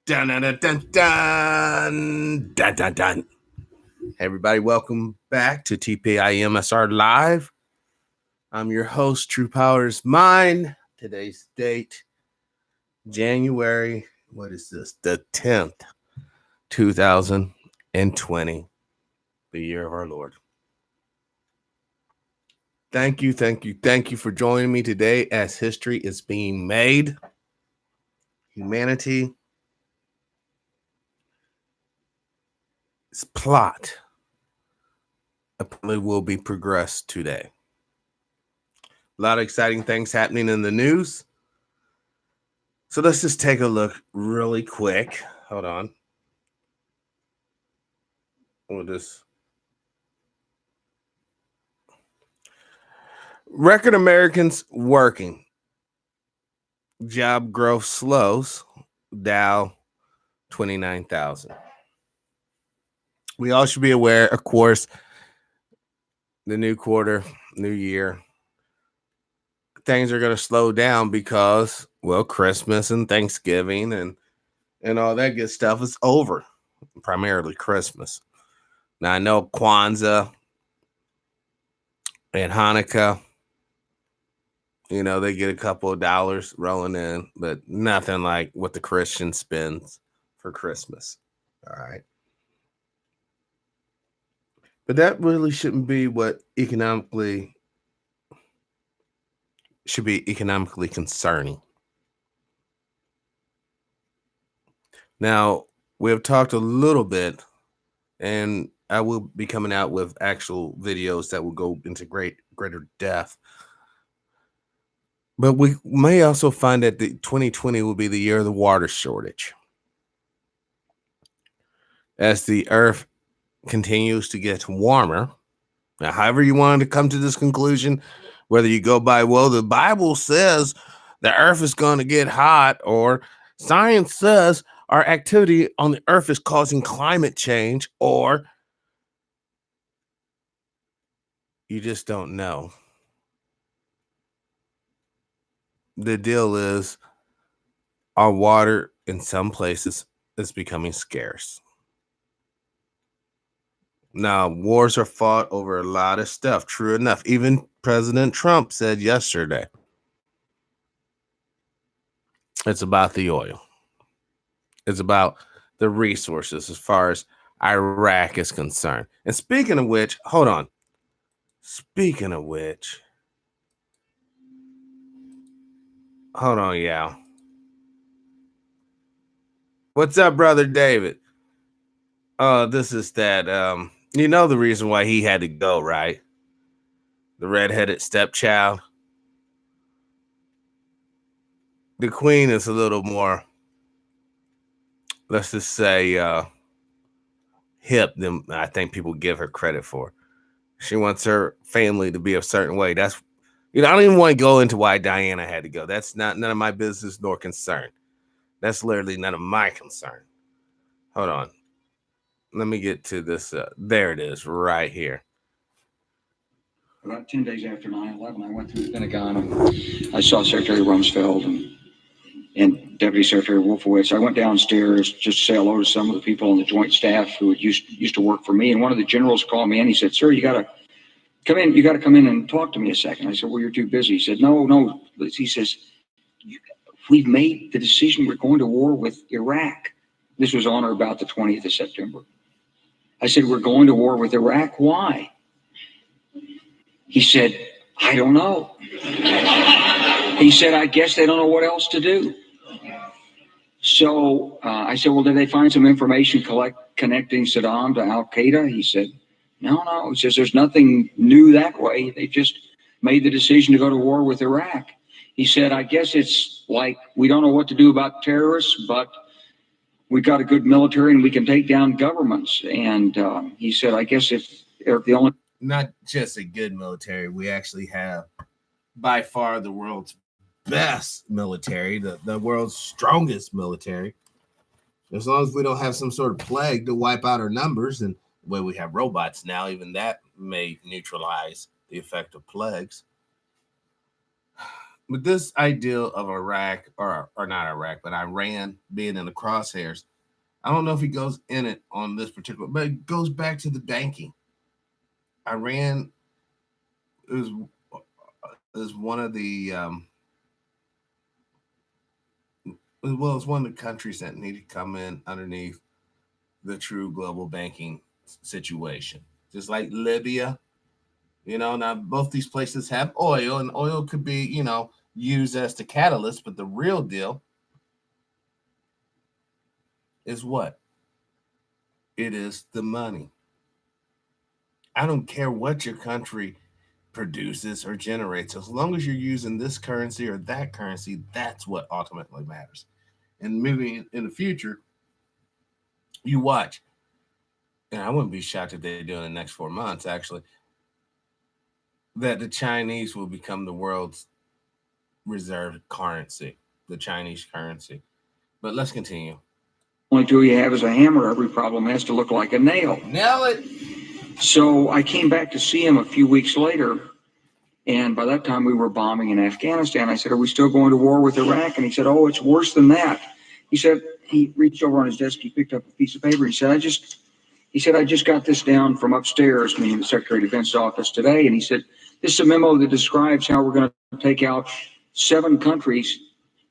Dun, dun, dun, dun, dun, dun, dun, dun. Hey everybody, welcome back to TPIM SR Live. I'm your host, True Power is Mine. Today's date, January, what is this? The 10th, 2020, the year of our Lord. Thank you for joining me today as history is being made. Humanity's plot apparently will be progressed today. A lot of exciting things happening in the news. So let's just take a look really quick. Hold on. We'll just. Record Americans working. Job growth slows. Dow 29,000. We all should be aware, of course, the new quarter, new year, things are going to slow down because, well, Christmas and Thanksgiving and all that good stuff is over, primarily Christmas. Now, I know Kwanzaa and Hanukkah, you know, they get a couple of dollars rolling in, but nothing like what the Christian spends for Christmas. All right. But that really shouldn't be what should be economically concerning. Now, we have talked a little bit, and I will be coming out with actual videos that will go into greater depth. But we may also find that the 2020 will be the year of the water shortage. As the earth continues to get warmer. Now, however you wanted to come to this conclusion, whether you go by, well, the Bible says the earth is going to get hot, or science says our activity on the earth is causing climate change, or you just don't know. The deal is our water in some places is becoming scarce. Now, wars are fought over a lot of stuff. True enough. Even President Trump said yesterday, it's about the oil. It's about the resources as far as Iraq is concerned. And speaking of which, hold on. Hold on, y'all. What's up, brother David? This is that. You know the reason why he had to go, right? The redheaded stepchild. The queen is a little more, let's just say, hip than I think people give her credit for. She wants her family to be a certain way. That's, I don't even want to go into why Diana had to go. That's none of my business nor concern. That's literally none of my concern. Hold on. Let me get to this. There it is, right here. About 10 days after 9/11, I went through the Pentagon and I saw Secretary Rumsfeld and Deputy Secretary Wolfowitz. I went downstairs just to say hello to some of the people on the Joint Staff who used to work for me. And one of the generals called me in. He said, "Sir, you got to come in. You got to come in and talk to me a second." I said, "Well, you're too busy." He said, No. He says, "We've made the decision. We're going to war with Iraq." This was on or about the 20th of September. I said, "We're going to war with Iraq. Why?" He said, "I don't know." He said, "I guess they don't know what else to do." So I said, "Well, did they find some information connecting Saddam to Al Qaeda?" He said, No. He says, "There's nothing new that way. They just made the decision to go to war with Iraq." He said, "I guess it's like we don't know what to do about terrorists, but we've got a good military and we can take down governments." And he said, "I guess if the only..." Not just a good military, we actually have by far the world's best military, the world's strongest military. As long as we don't have some sort of plague to wipe out our numbers, and the way we have robots now, even that may neutralize the effect of plagues. But this idea of Iraq, or not Iraq, but Iran being in the crosshairs, I don't know if he goes in it on this particular, but it goes back to the banking. Iran is one of the well, it's one of the countries that need to come in underneath the true global banking situation. Just like Libya, now both these places have oil, and oil could be, used as the catalyst, but the real deal is what? It is the money. I don't care what your country produces or generates, as long as you're using this currency or that currency, that's what ultimately matters. And moving in the future, you watch, and I wouldn't be shocked if they do in the next 4 months, actually, that the Chinese will become the world's reserve currency, the Chinese currency. But let's continue. Only tool you have is a hammer. Every problem has to look like a nail. Nail it. So I came back to see him a few weeks later, and by that time we were bombing in Afghanistan. I said, "Are we still going to war with Iraq?" And he said, "Oh, it's worse than that." He said, he reached over on his desk, he picked up a piece of paper. He said, I just got this down from upstairs, meaning the Secretary of Defense office today. And he said, this is a memo that describes how we're going to take out 7 countries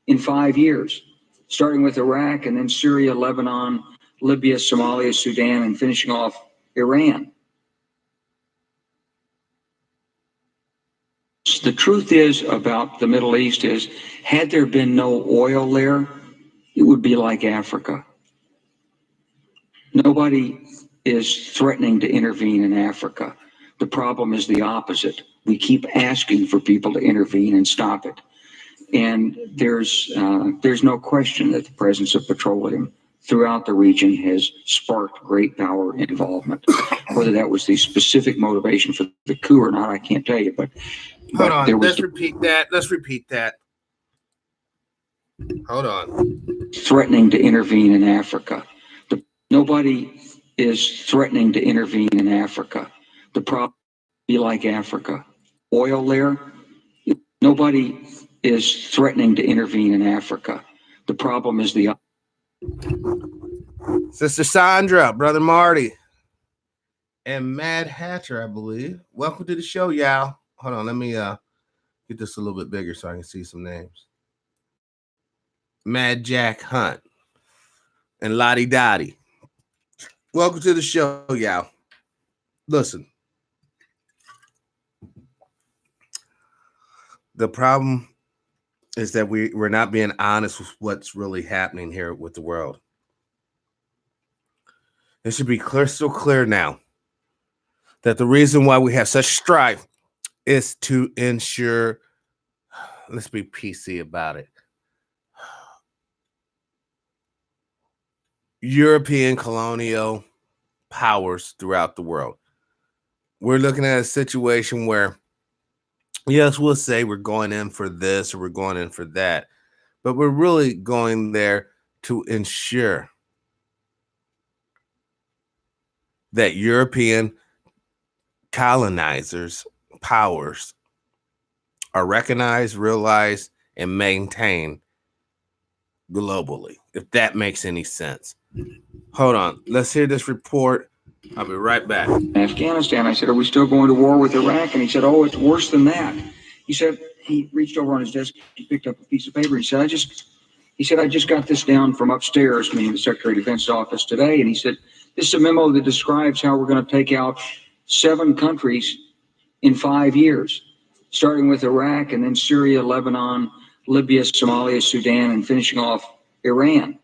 in 5 years, starting with Iraq and then Syria, Lebanon, Libya, Somalia, Sudan, and finishing off Iran. The truth is about the Middle East is, had there been no oil there, it would be like Africa. Nobody is threatening to intervene in Africa. The problem is the opposite. We keep asking for people to intervene and stop it. And there's no question that the presence of petroleum throughout the region has sparked great power involvement. Whether that was the specific motivation for the coup or not, I can't tell you. But hold on, let's repeat that. Hold on. Threatening to intervene in Africa. Nobody is threatening to intervene in Africa. The problem be like Africa. Oil there. Nobody is threatening to intervene in Africa. The problem is the Sister Sandra, Brother Marty, and Mad Hatcher, I believe. Welcome to the show, y'all. Hold on, let me get this a little bit bigger so I can see some names. Mad Jack Hunt and Lottie Dottie. Welcome to the show, y'all. Listen, the problem is that we're not being honest with what's really happening here with the world. It should be crystal clear now that the reason why we have such strife is to ensure, let's be PC about it, European colonial powers throughout the world. We're looking at a situation where, yes, we'll say we're going in for this or we're going in for that, but we're really going there to ensure that European colonizers' powers are recognized, realized, and maintained globally, if that makes any sense. Hold on. Let's hear this report. I'll be right back. Afghanistan. I said, are we still going to war with Iraq? And he said, oh, it's worse than that. He said, he reached over on his desk, he picked up a piece of paper. He said, I just got this down from upstairs, meaning the Secretary of Defense office today. And he said, this is a memo that describes how we're going to take out 7 countries in 5 years, starting with Iraq and then Syria, Lebanon, Libya, Somalia, Sudan, and finishing off Iran.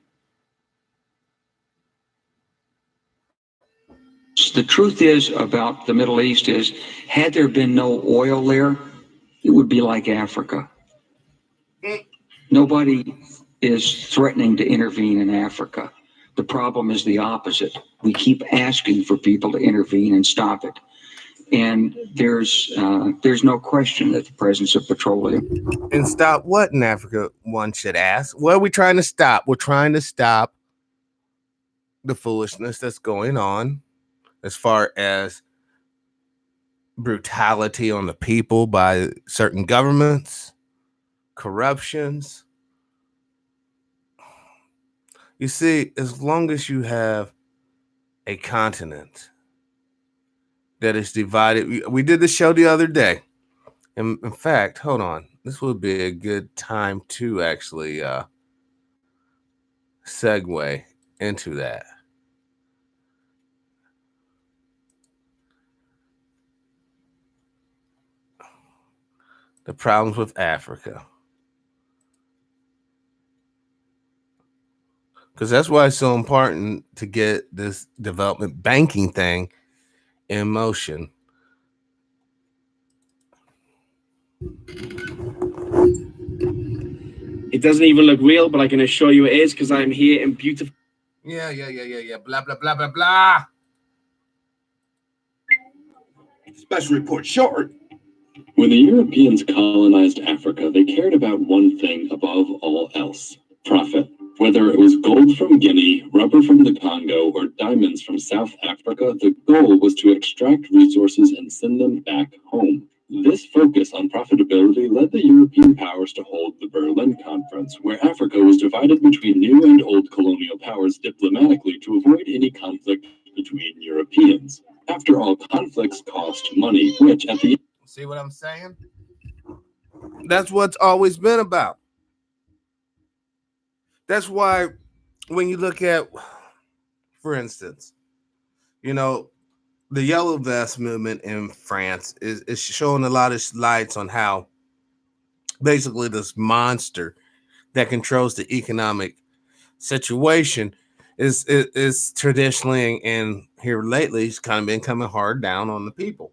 The truth is about the Middle East is, had there been no oil there, it would be like Africa. Nobody is threatening to intervene in Africa. The problem is the opposite. We keep asking for people to intervene and stop it. And there's no question that the presence of petroleum. And stop what in Africa, one should ask? What are we trying to stop? We're trying to stop the foolishness that's going on as far as brutality on the people by certain governments. corruptions. You see, as long as you have a continent that is divided, we did the show the other day. In fact, hold on. This would be a good time to actually segue into that. The problems with Africa. Because that's why it's so important to get this development banking thing in motion. It doesn't even look real, but I can assure you it is because I'm here in beautiful. Yeah. Blah, blah, blah, blah, blah. Special report short. When the Europeans colonized Africa, they cared about one thing above all else: profit. Whether it was gold from Guinea, rubber from the Congo, or diamonds from South Africa, the goal was to extract resources and send them back home. This focus on profitability led the European powers to hold the Berlin Conference, where Africa was divided between new and old colonial powers diplomatically to avoid any conflict between Europeans. After all, conflicts cost money, which at the See what I'm saying? That's what's always been about. That's why when you look at, for instance, the yellow vest movement in France is showing a lot of lights on how basically this monster that controls the economic situation is traditionally and here lately it's kind of been coming hard down on the people.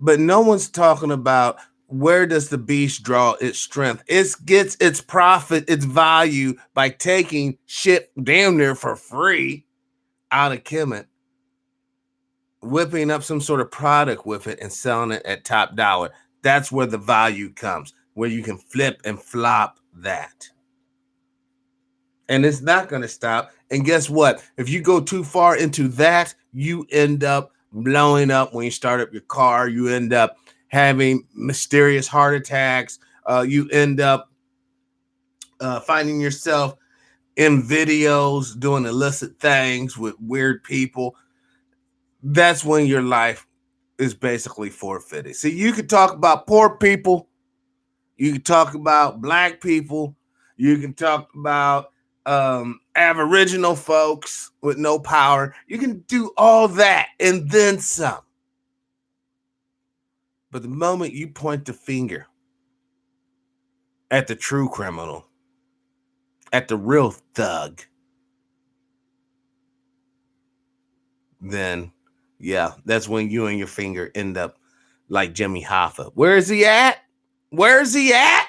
But no one's talking about where does the beast draw its strength. It gets its profit, its value by taking shit damn near for free out of Kemet, whipping up some sort of product with it and selling it at top dollar. That's where the value comes, where you can flip and flop that. And it's not going to stop. And guess what? If you go too far into that, you end up blowing up when you start up your car. You end up having mysterious heart attacks. You end up finding yourself in videos doing illicit things with weird people. That's when your life is basically forfeited. See, you could talk about poor people. You can talk about black people. You can talk about Aboriginal folks with no power. You can do all that and then some. But the moment you point the finger at the true criminal, at the real thug, then yeah, that's when you and your finger end up like Jimmy Hoffa. Where is he at? Where is he at?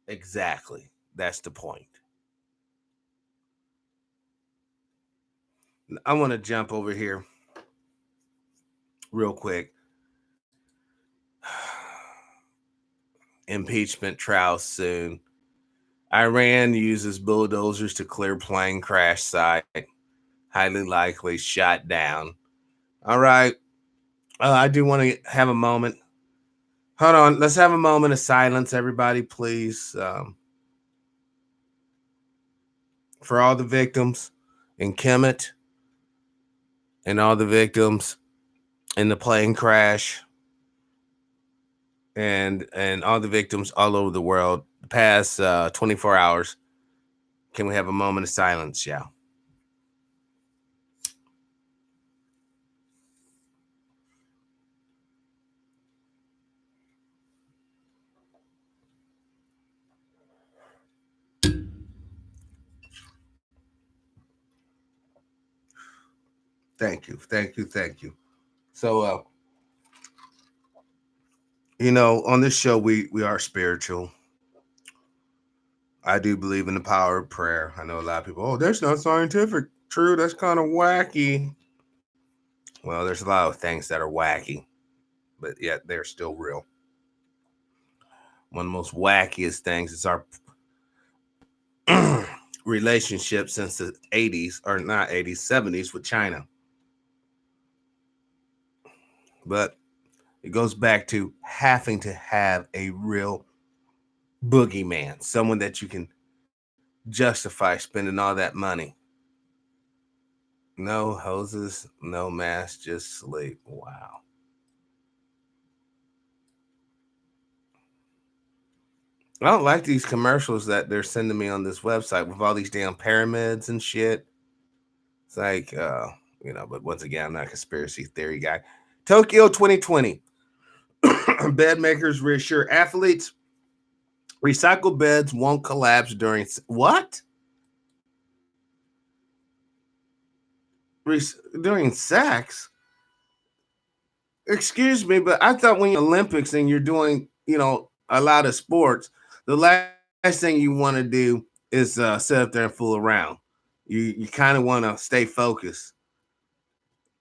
Exactly. That's the point. I want to jump over here real quick. Impeachment trial soon. Iran uses bulldozers to clear plane crash site. Highly likely shot down. All right. I do want to have a moment. Hold on. Let's have a moment of silence, everybody, please. For all the victims in Kemet and all the victims in the plane crash and all the victims all over the world the past 24 hours. Can we have a moment of silence, y'all? Thank you. So, on this show, we are spiritual. I do believe in the power of prayer. I know a lot of people, oh, that's not scientific. True, that's kind of wacky. Well, there's a lot of things that are wacky, but yet they're still real. One of the most wackiest things is our relationship since the 80s, or not 80s, 70s with China. But It goes back to having to have a real boogeyman, someone that you can justify spending all that money. No hoses, no mask, just sleep. Wow. I don't like these commercials that they're sending me on this website with all these damn pyramids and shit. It's like, but once again, I'm not a conspiracy theory guy. Tokyo 2020. Bed makers reassure athletes recycled beds won't collapse during what? During sex? Excuse me, but I thought when you're Olympics and you're doing, a lot of sports, the last thing you want to do is sit up there and fool around. You kind of want to stay focused.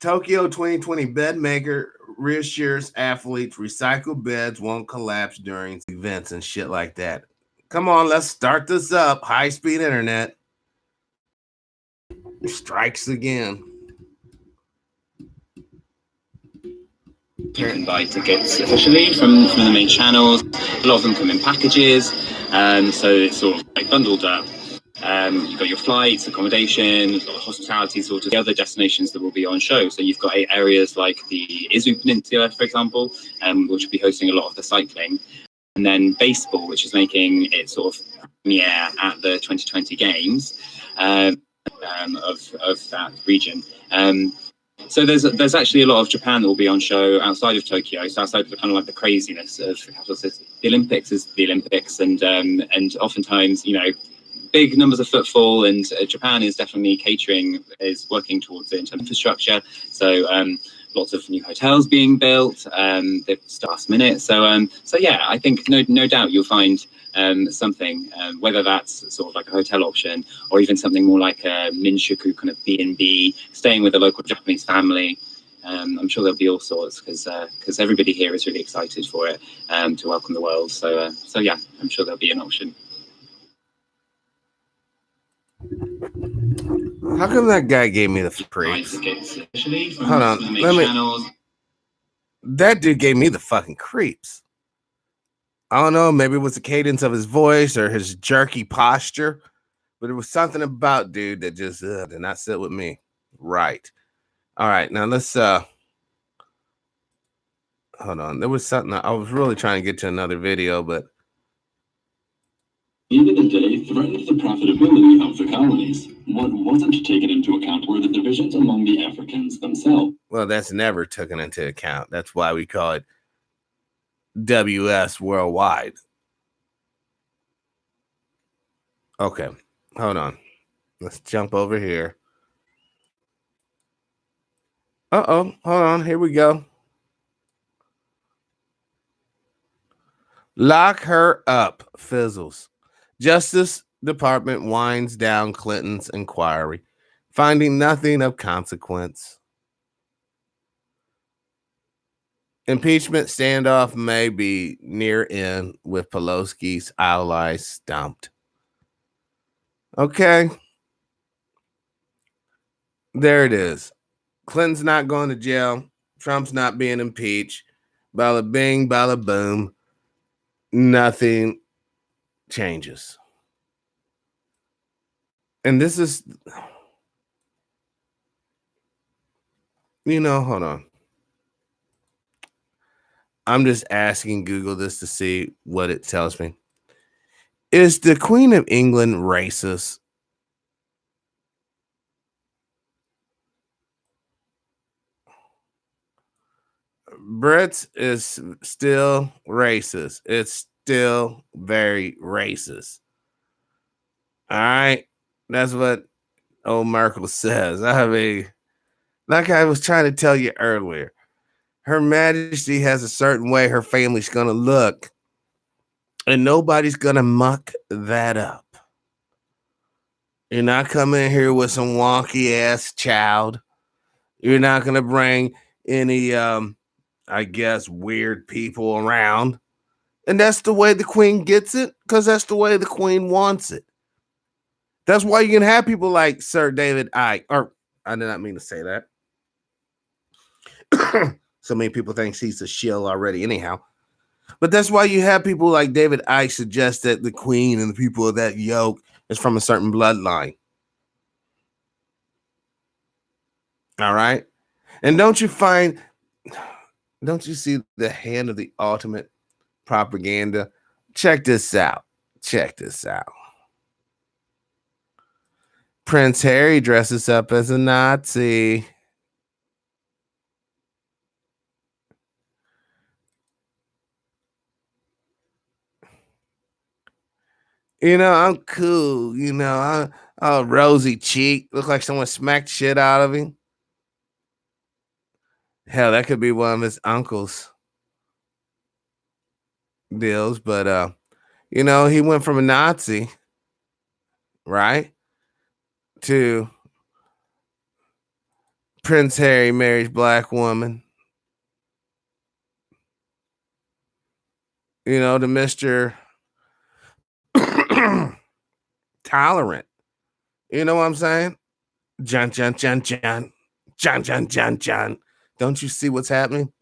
Tokyo 2020 bed maker reassures athletes recycled beds won't collapse during events and shit like that. Come on, let's start this up. High-speed internet. Strikes again. You can buy tickets officially from the main channels. A lot of them come in packages, so it's sort of like bundled up. You've got your flights, accommodation, you've got hospitality, sort of the other destinations that will be on show. So you've got areas like the Izu Peninsula, for example, which will be hosting a lot of the cycling. And then baseball, which is making its sort of premiere at the 2020 Games of that region. So there's actually a lot of Japan that will be on show outside of Tokyo, so outside of the kind of like the craziness of the capital city. The Olympics is the Olympics, and oftentimes, big numbers of footfall, and Japan is definitely is working towards it in terms of infrastructure. So lots of new hotels being built, the last minute. So yeah, I think no doubt you'll find something, whether that's sort of like a hotel option or even something more like a Minshuku kind of B&B, staying with a local Japanese family. I'm sure there'll be all sorts because everybody here is really excited for it, to welcome the world. So yeah, I'm sure there'll be an option. How come that guy gave me the creeps? Hold on, that dude gave me the fucking creeps. I don't know, maybe it was the cadence of his voice or his jerky posture, but it was something about dude that just did not sit with me. Right. All right, now let's hold on. There was something I was really trying to get to another video, but the end of the day threatened the profitability of the colonies. What wasn't taken into account were the divisions among the Africans themselves. Well, that's never taken into account. That's why we call it WS Worldwide. Okay, hold on. Let's jump over here. Hold on. Here we go. Lock her up, fizzles. Justice Department winds down Clinton's inquiry, finding nothing of consequence. Impeachment standoff may be near end with Pelosi's allies stumped. Okay. There it is. Clinton's not going to jail. Trump's not being impeached. Bada bing, bada boom. Nothing changes. And this is, hold on. I'm just asking Google this to see what it tells me. Is the Queen of England racist? Brits is still racist. It's still very racist. All right. That's what old Merkel says. I mean, like I was trying to tell you earlier, Her Majesty has a certain way her family's going to look, and nobody's going to muck that up. You're not coming in here with some wonky ass child. You're not going to bring any, I guess, weird people around. And that's the way the Queen gets it, because that's the way the Queen wants it. That's why you can have people like Sir David Icke, or I did not mean to say that. So many people think he's a shill already, anyhow. But that's why you have people like David Icke suggest that the queen and the people of that yoke is from a certain bloodline. All right. And don't you see the hand of the ultimate propaganda? Check this out. Prince Harry dresses up as a Nazi. I'm cool. I'm rosy cheek. Look like someone smacked shit out of him. Hell, that could be one of his uncle's deals. But, he went from a Nazi, right, to Prince Harry marries black woman. To Mr. Tolerant. You know what I'm saying? John. Don't you see what's happening?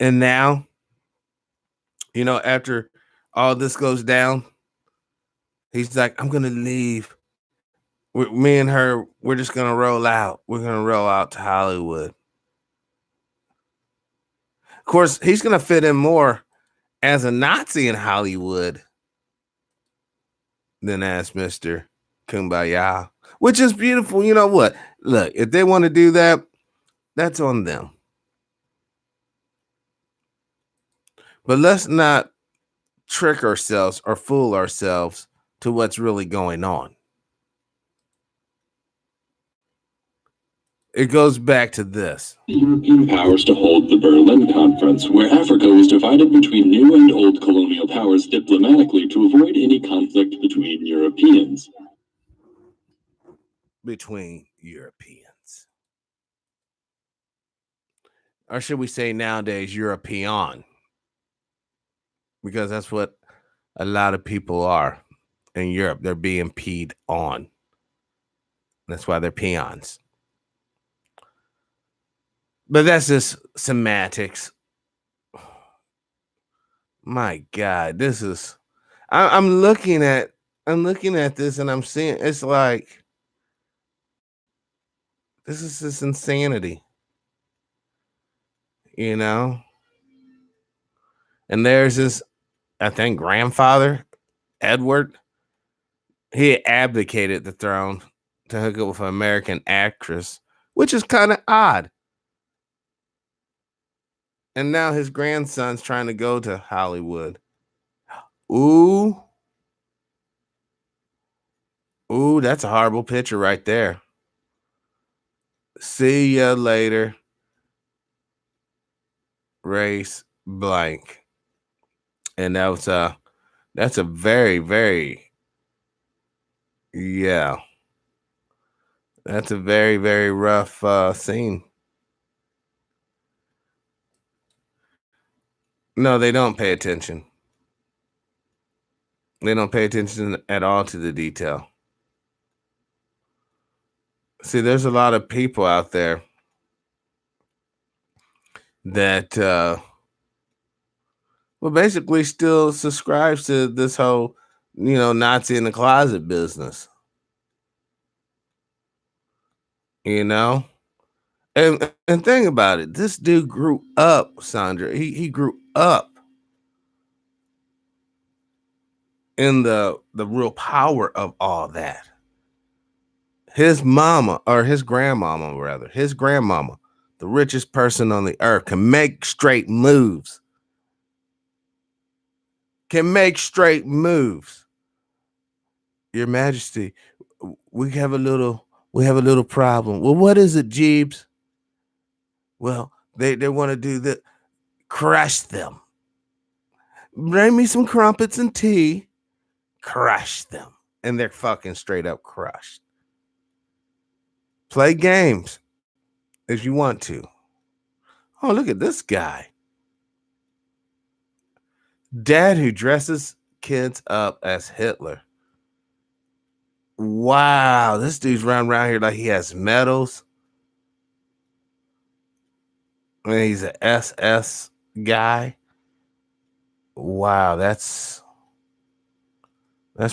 And now, after all this goes down, he's like, I'm going to leave. Me and her, we're just going to roll out. We're going to roll out to Hollywood. Of course, he's going to fit in more as a Nazi in Hollywood than as Mr. Kumbaya, which is beautiful. You know what? Look, if they want to do that, that's on them. But let's not trick ourselves or fool ourselves to what's really going on. It goes back to this. The European powers to hold the Berlin Conference, where Africa was divided between new and old colonial powers diplomatically to avoid any conflict between Europeans. Or should we say nowadays European? Because that's what a lot of people are in Europe. They're being peed on. That's why they're peons. But that's just semantics. My God, this is. I'm looking at this and I'm seeing it's like this is just insanity. And there's this, I think, grandfather, Edward. He abdicated the throne to hook up with an American actress, which is kind of odd. And now his grandson's trying to go to Hollywood. Ooh, that's a horrible picture right there. See ya later. Race blank. And that's a very, very, yeah. That's a very, very rough scene. No, they don't pay attention. They don't pay attention at all to the detail. See, there's a lot of people out there that basically still subscribes to this whole, Nazi in the closet business. And think about it. This dude grew up, Sandra. He grew up in the real power of all that. His mama, or his grandmama, rather, the richest person on the earth, can make straight moves. Your Majesty, we have a little problem. Well, what is it, Jeeves? Well, they want to do that. Crush them. Bring me some crumpets and tea. Crush them. And they're fucking straight up crushed. Play games if you want to. Oh, look at this guy. Dad who dresses kids up as Hitler. Wow, this dude's running around here like he has medals. And he's a SS guy. Wow, that's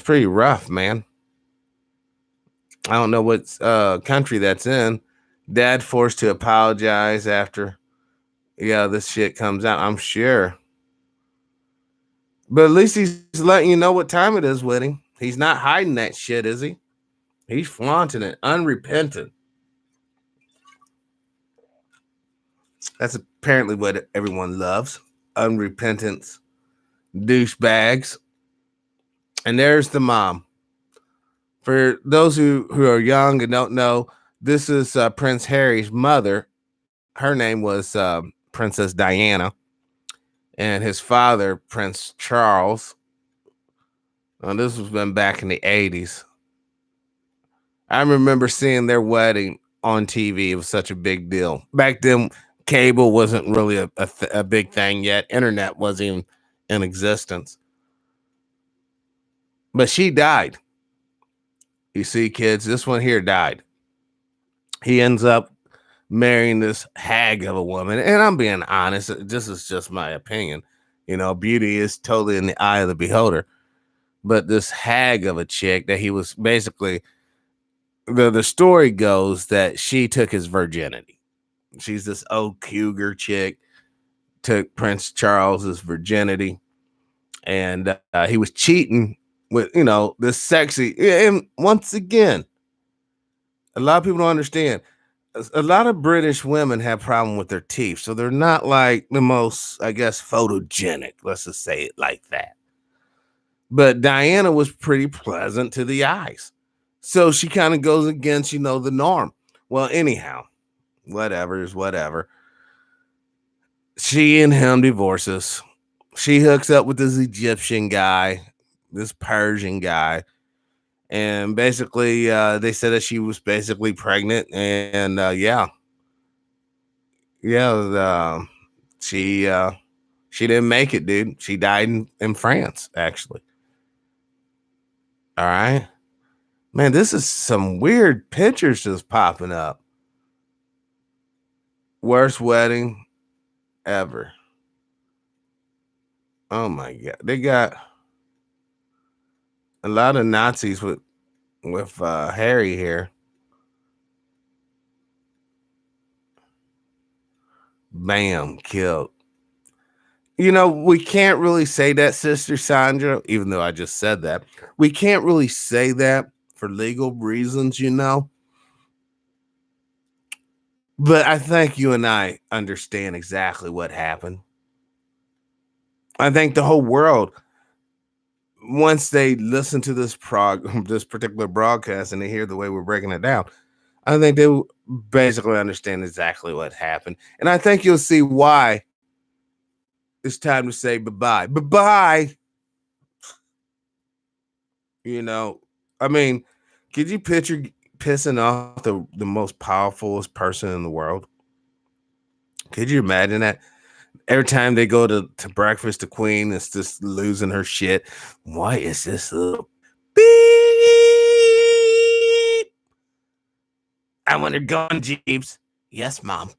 pretty rough, man. I don't know what country that's in. Dad forced to apologize after this shit comes out, I'm sure. But at least he's letting you know what time it is with him. He's not hiding that shit, is he? He's flaunting it, unrepentant. That's apparently what everyone loves. Unrepentance douchebags. And there's the mom. For those who are young and don't know, this is Prince Harry's mother. Her name was Princess Diana. And his father, Prince Charles. This was been back in the 80s. I remember seeing their wedding on TV. It was such a big deal. Back then, cable wasn't really a big thing yet. Internet wasn't even in existence. But she died. You see, kids, this one here died. He ends up marrying this hag of a woman. And I'm being honest, this is just my opinion. You know, beauty is totally in the eye of the beholder. But this hag of a chick that he was basically, the story goes that she took his virginity. She's this old cougar chick, took Prince Charles's virginity. And he was cheating with, this sexy. And once again, a lot of people don't understand. A lot of British women have problem with their teeth, so they're not like the most, I guess, photogenic. Let's just say it like that. But Diana was pretty pleasant to the eyes, so she kind of goes against, the norm. Well, anyhow, whatever is whatever. She and him divorces. She hooks up with this Egyptian guy, this Persian guy. And basically, they said that she was basically pregnant. And she didn't make it, dude. She died in France, actually. All right. Man, this is some weird pictures just popping up. Worst wedding ever. Oh my God. They got a lot of Nazis with Harry here. Bam, killed. We can't really say that, Sister Sandra, even though I just said that. We can't really say that for legal reasons, But I think you and I understand exactly what happened. I think the whole world, once they listen to this particular broadcast and they hear the way we're breaking it down, I think they will basically understand exactly what happened. And I think you'll see why it's time to say bye-bye. Bye-bye. I mean, could you picture pissing off the most powerful person in the world? Could you imagine that? Every time they go to breakfast, the queen is just losing her shit. Why is this little beep? I want to go on Jeeps. Yes, Mom.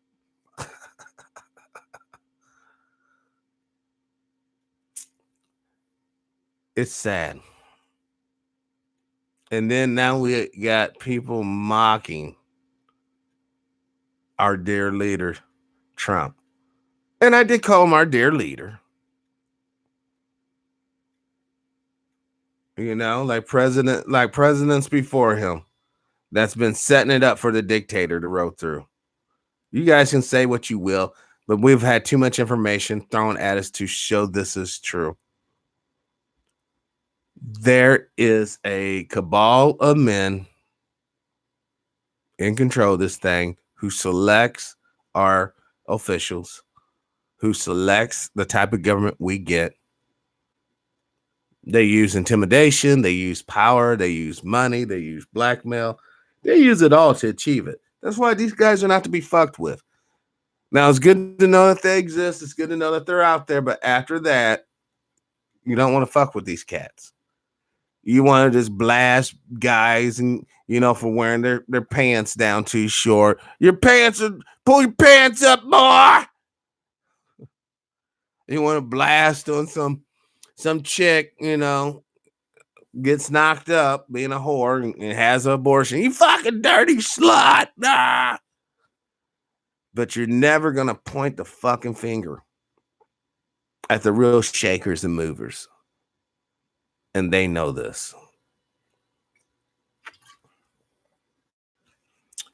It's sad. And then now we got people mocking our dear leader, Trump. And I did call him our dear leader. Like presidents before him that's been setting it up for the dictator to roll through. You guys can say what you will, but we've had too much information thrown at us to show this is true. There is a cabal of men in control of this thing who selects our officials, who selects the type of government we get. They use intimidation, they use power, they use money, they use blackmail. They use it all to achieve it. That's why these guys are not to be fucked with. Now, it's good to know that they exist. It's good to know that they're out there. But after that, you don't want to fuck with these cats. You want to just blast guys and, for wearing their pants down too short. Pull your pants up more. You want to blast on some chick, gets knocked up being a whore and has an abortion. You fucking dirty slut. Ah! But you're never going to point the fucking finger at the real shakers and movers. And they know this.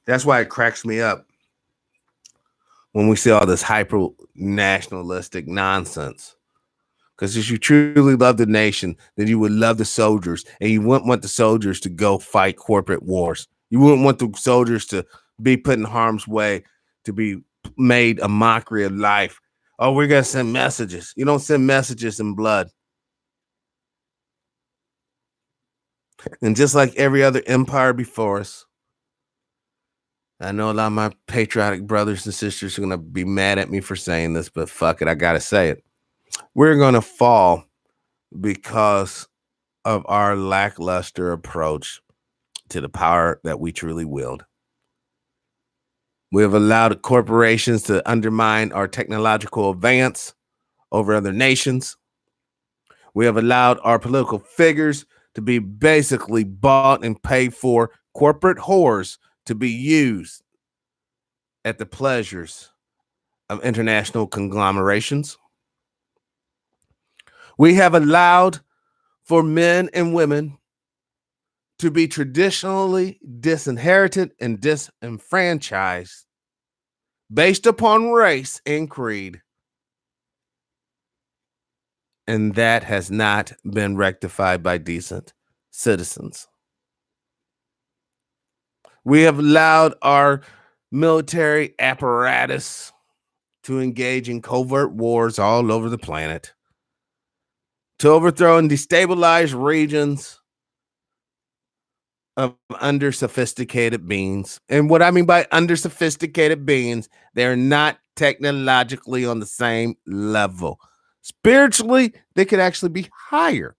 That's why it cracks me up when we see all this hyper nationalistic nonsense. Because if you truly love the nation, then you would love the soldiers, and you wouldn't want the soldiers to go fight corporate wars. You wouldn't want the soldiers to be put in harm's way, to be made a mockery of life. Oh, we're going to send messages. You don't send messages in blood. And just like every other empire before us, I know a lot of my patriotic brothers and sisters are going to be mad at me for saying this, but fuck it, I got to say it. We're going to fall because of our lackluster approach to the power that we truly wield. We have allowed corporations to undermine our technological advance over other nations. We have allowed our political figures to be basically bought and paid for corporate whores to be used at the pleasures of international conglomerations. We have allowed for men and women to be traditionally disinherited and disenfranchised based upon race and creed. And that has not been rectified by decent citizens. We have allowed our military apparatus to engage in covert wars all over the planet, to overthrow and destabilize regions of under-sophisticated beings. And what I mean by under-sophisticated beings, they're not technologically on the same level. Spiritually, they could actually be higher.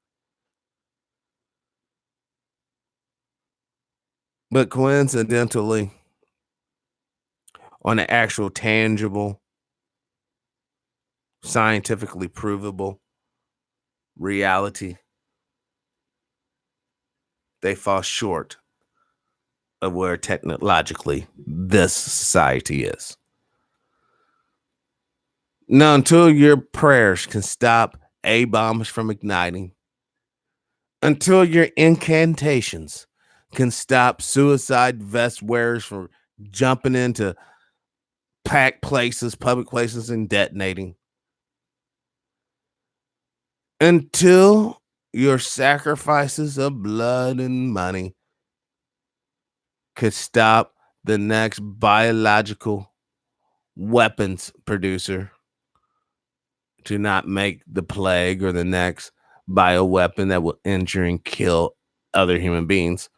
But coincidentally, on an actual tangible, scientifically provable reality, they fall short of where technologically this society is. Now, until your prayers can stop A-bombs from igniting, until your incantations can stop suicide vest wearers from jumping into packed places, public places, and detonating, until your sacrifices of blood and money could stop the next biological weapons producer to not make the plague or the next bioweapon that will injure and kill other human beings,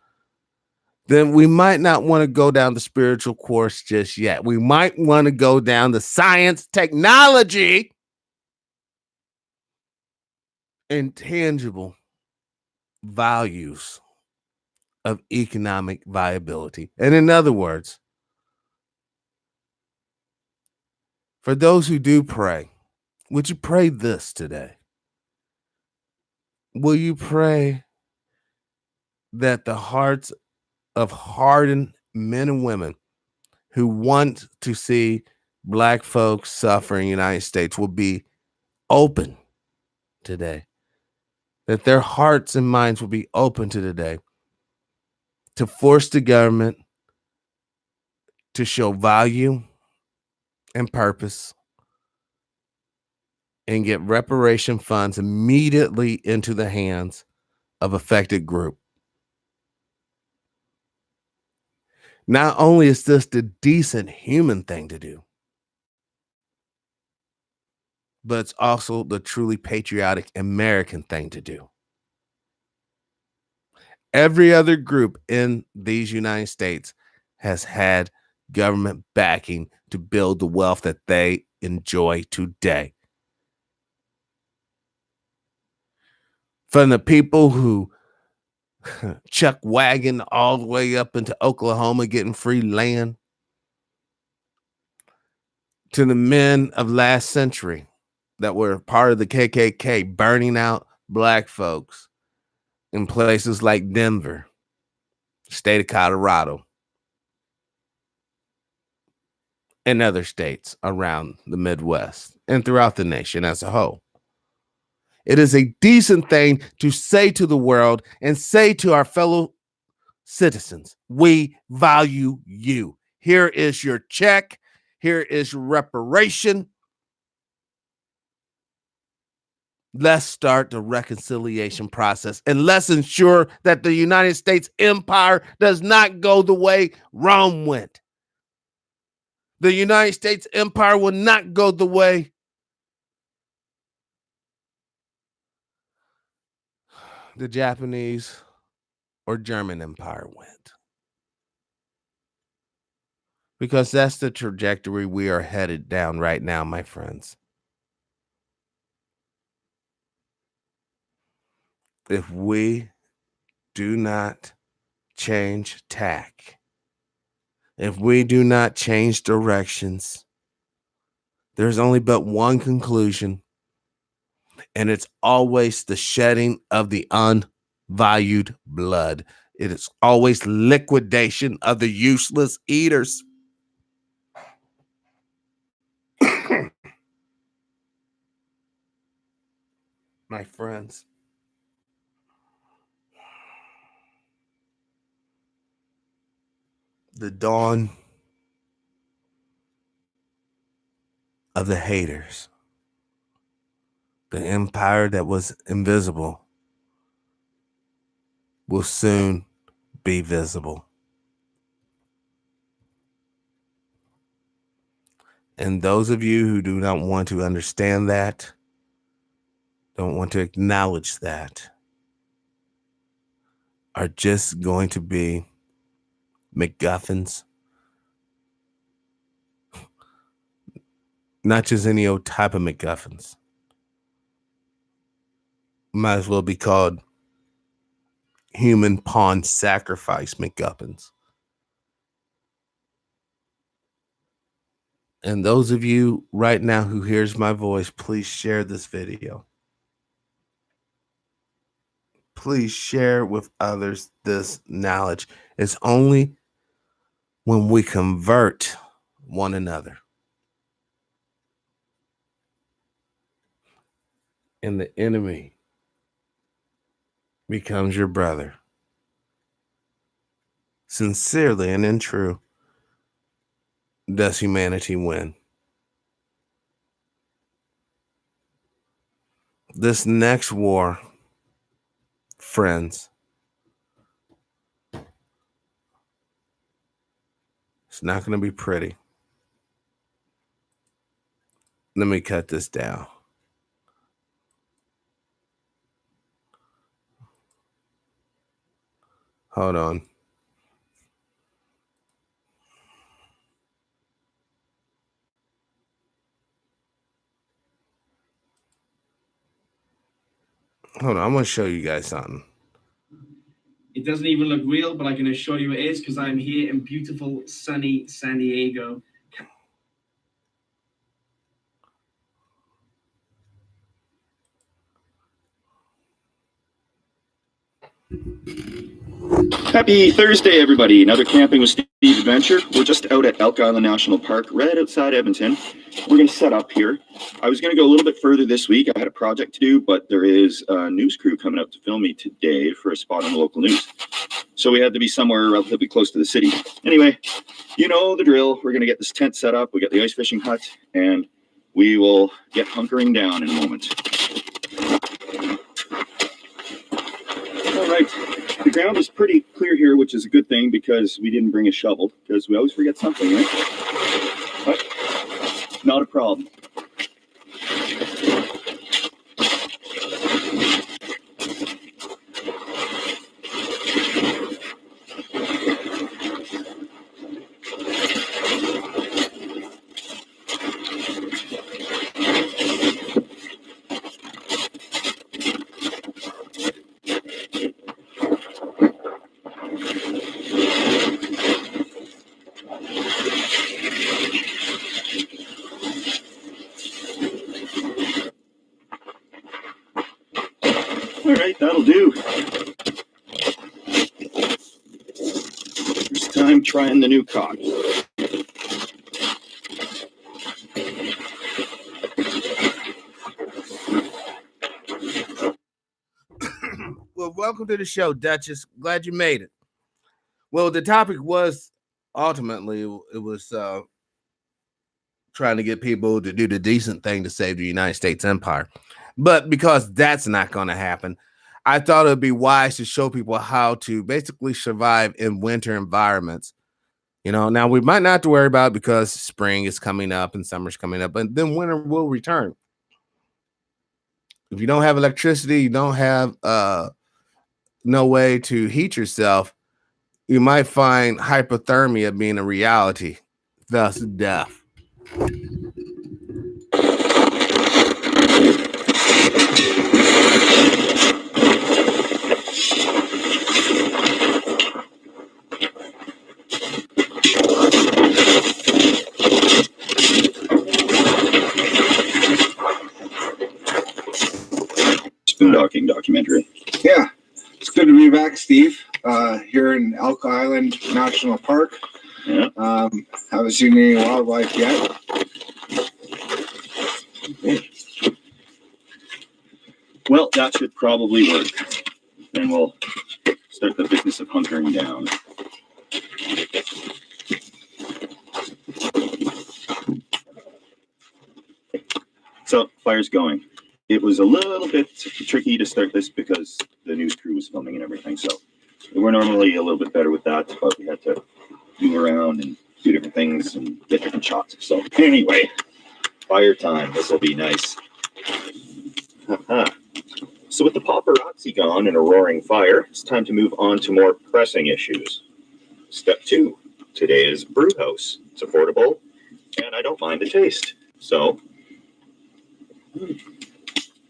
then we might not want to go down the spiritual course just yet. We might want to go down the science, technology, and tangible values of economic viability. And in other words, for those who do pray, would you pray this today? Will you pray that the hearts of hardened men and women who want to see Black folks suffer in the United States will be open today? That their hearts and minds will be open to today to force the government to show value and purpose and get reparation funds immediately into the hands of affected group. Not only is this the decent human thing to do, but it's also the truly patriotic American thing to do. Every other group in these United States has had government backing to build the wealth that they enjoy today. From the people who chuck wagon all the way up into Oklahoma getting free land, to the men of last century that were part of the KKK burning out black folks in places like Denver, state of Colorado, and other states around the Midwest and throughout the nation as a whole. It is a decent thing to say to the world and say to our fellow citizens, we value you. Here is your check. Here is your reparation. Let's start the reconciliation process and let's ensure that the United States empire does not go the way Rome went. The United States empire will not go the way the Japanese or German empire went. Because that's the trajectory we are headed down right now, my friends. If we do not change tack, if we do not change directions, there's only but one conclusion, and it's always the shedding of the unvalued blood. It is always liquidation of the useless eaters. My friends, the dawn of the haters, the empire that was invisible, will soon be visible. And those of you who do not want to understand that, don't want to acknowledge that, are just going to be MacGuffins. Not just any old type of MacGuffins. Might as well be called human pawn sacrifice MacGuffins. And those of you right now who hears my voice, please share this video. Please share with others this knowledge. It's only when we convert one another and the enemy becomes your brother. Sincerely and in true, does humanity win. This next war, friends, it's not going to be pretty. Let me cut this down. Hold on. Hold on, I'm going to show you guys something. It doesn't even look real, but I can assure you it is because I'm here in beautiful, sunny San Diego. Happy Thursday, everybody. Another Camping with Steve adventure. We're just out at Elk Island National Park, right outside Edmonton. We're going to set up here. I was going to go a little bit further this week. I had a project to do, but there is a news crew coming out to film me today for a spot on the local news. So we had to be somewhere relatively close to the city. Anyway, you know the drill. We're going to get this tent set up. We got the ice fishing hut, and we will get hunkering down in a moment. All right. The ground is pretty clear here, which is a good thing because we didn't bring a shovel, because we always forget something, right? But not a problem. All right, that'll do. First time trying the new cock. Well, welcome to the show, Duchess. Glad you made it. Well, the topic was ultimately it was trying to get people to do the decent thing to save the United States empire. But because that's not going to happen, I thought it would be wise to show people how to basically survive in winter environments. You know, now we might not have to worry about it because spring is coming up and summer's coming up, and then winter will return. If you don't have electricity, you don't have no way to heat yourself, you might find hypothermia being a reality, thus death. Boondocking documentary. Yeah, it's good to be back, Steve. Here in Elk Island National Park. Yeah. Haven't seen any wildlife yet. Well, that should probably work. Then we'll start the business of hunkering down. So, fire's going. It was a little bit tricky to start this because the news crew was filming and everything. So, we're normally a little bit better with that, but we had to move around and do different things and get different shots. So, anyway, fire time. This will be nice. So with the paparazzi gone and a roaring fire, it's time to move on to more pressing issues. Step 2. Today is Brew House. It's affordable, and I don't mind the taste. So,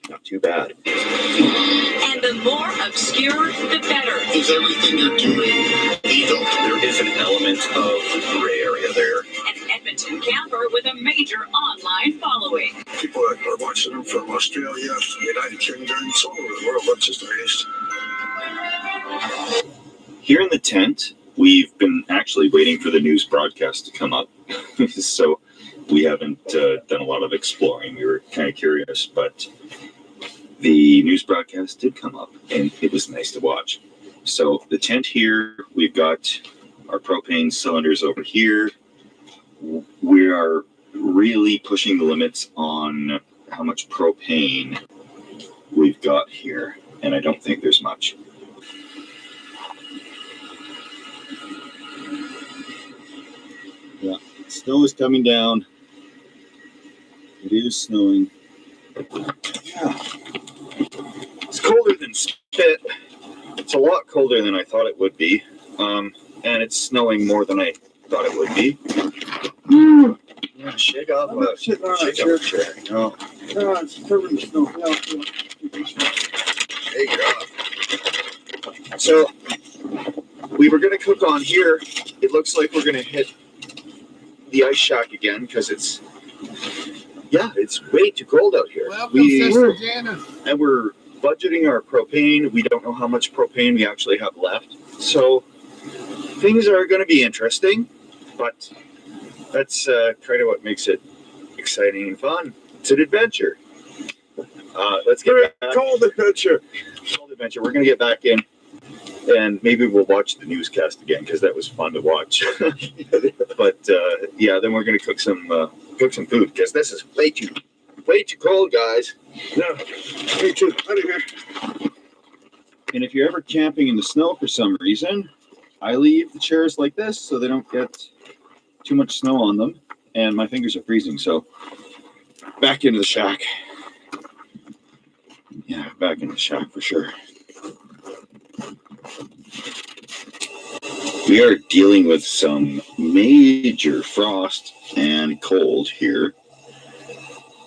not too bad. And the more obscure, the better. Is everything you're doing legal? There is an element of gray area there. An Edmonton camper with a major online following. People that are watching them from Australia, United Kingdom, all over the world. That's just amazed. Here in the tent, we've been actually waiting for the news broadcast to come up. So we haven't done a lot of exploring. We were kind of curious, but the news broadcast did come up, and it was nice to watch. So the tent here, we've got our propane cylinders over here. We are really pushing the limits on how much propane we've got here, and I don't think there's much. Yeah, snow is coming down. It is snowing. Yeah. It's colder than spit. It's a lot colder than I thought it would be. And it's snowing more than I thought it would be. Yeah, shake off a chair. No. It's covered in snow. There you go. So, we were going to cook on here. It looks like we're going to hit the ice shack again because it's way too cold out here. Welcome, Sister Janice. And we're budgeting our propane. We don't know how much propane we actually have left. So things are going to be interesting, but that's kind of what makes it exciting and fun. It's an adventure. Let's get back. Cold adventure. Cold adventure. We're going to get back in, and maybe we'll watch the newscast again because that was fun to watch. But yeah, then we're going to cook some food because this is way too cold, guys. Yeah, me too. Out of here. And if you're ever camping in the snow for some reason, I leave the chairs like this so they don't get too much snow on them, and my fingers are freezing. So back into the shack. Yeah, back in the shack for sure. We are dealing with some major frost and cold here,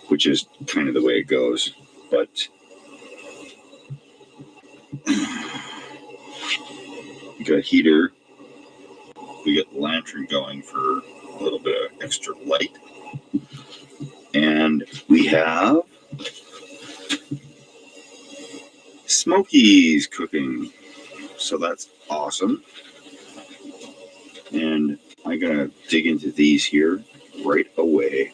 which is kind of the way it goes. But we got a heater. We got the lantern going for a little bit of extra light. And we have Smokey's cooking. So that's awesome. And I gotta dig into these here right away.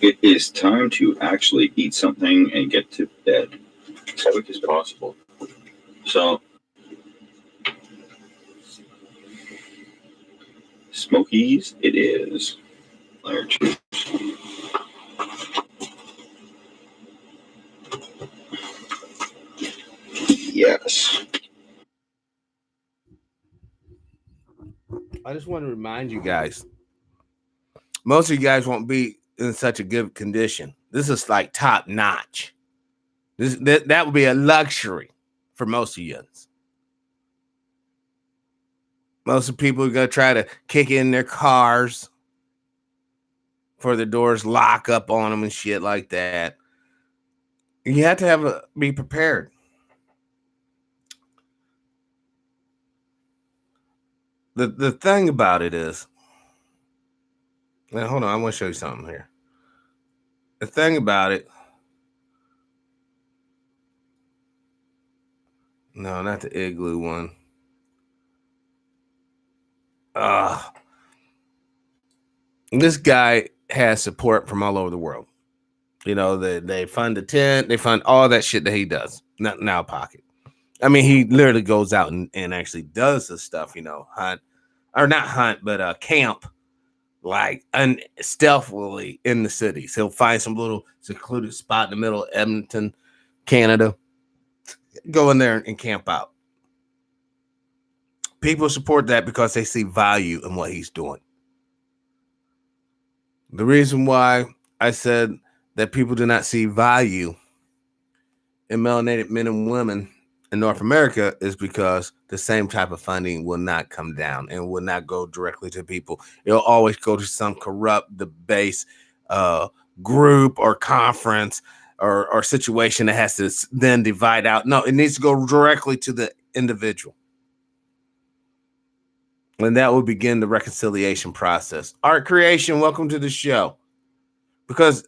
It is time to actually eat something and get to bed as quick as possible. So, Smokies it is. Layer chips. Yes. I just want to remind you guys, most of you guys won't be in such a good condition. This is like top notch. That would be a luxury for most of you. Most of the people are going to try to kick in their cars for the doors lock up on them and shit like that. You have to be prepared. The thing about it is, now hold on, I want to show you something here. The thing about it, no, not the igloo one. This guy has support from all over the world. You know, they fund the tent, they fund all that shit that he does. Not now pocket. I mean, he literally goes out and actually does the stuff, you know, hunt, or not hunt, but camp, like stealthily in the cities. He'll find some little secluded spot in the middle of Edmonton, Canada, go in there and camp out. People support that because they see value in what he's doing. The reason why I said that people do not see value in melanated men and women in North America is because the same type of funding will not come down and will not go directly to people. It'll always go to some corrupt, debased group or conference or situation that has to then divide out. No, it needs to go directly to the individual. And that will begin the reconciliation process. Art Creation, welcome to the show. Because,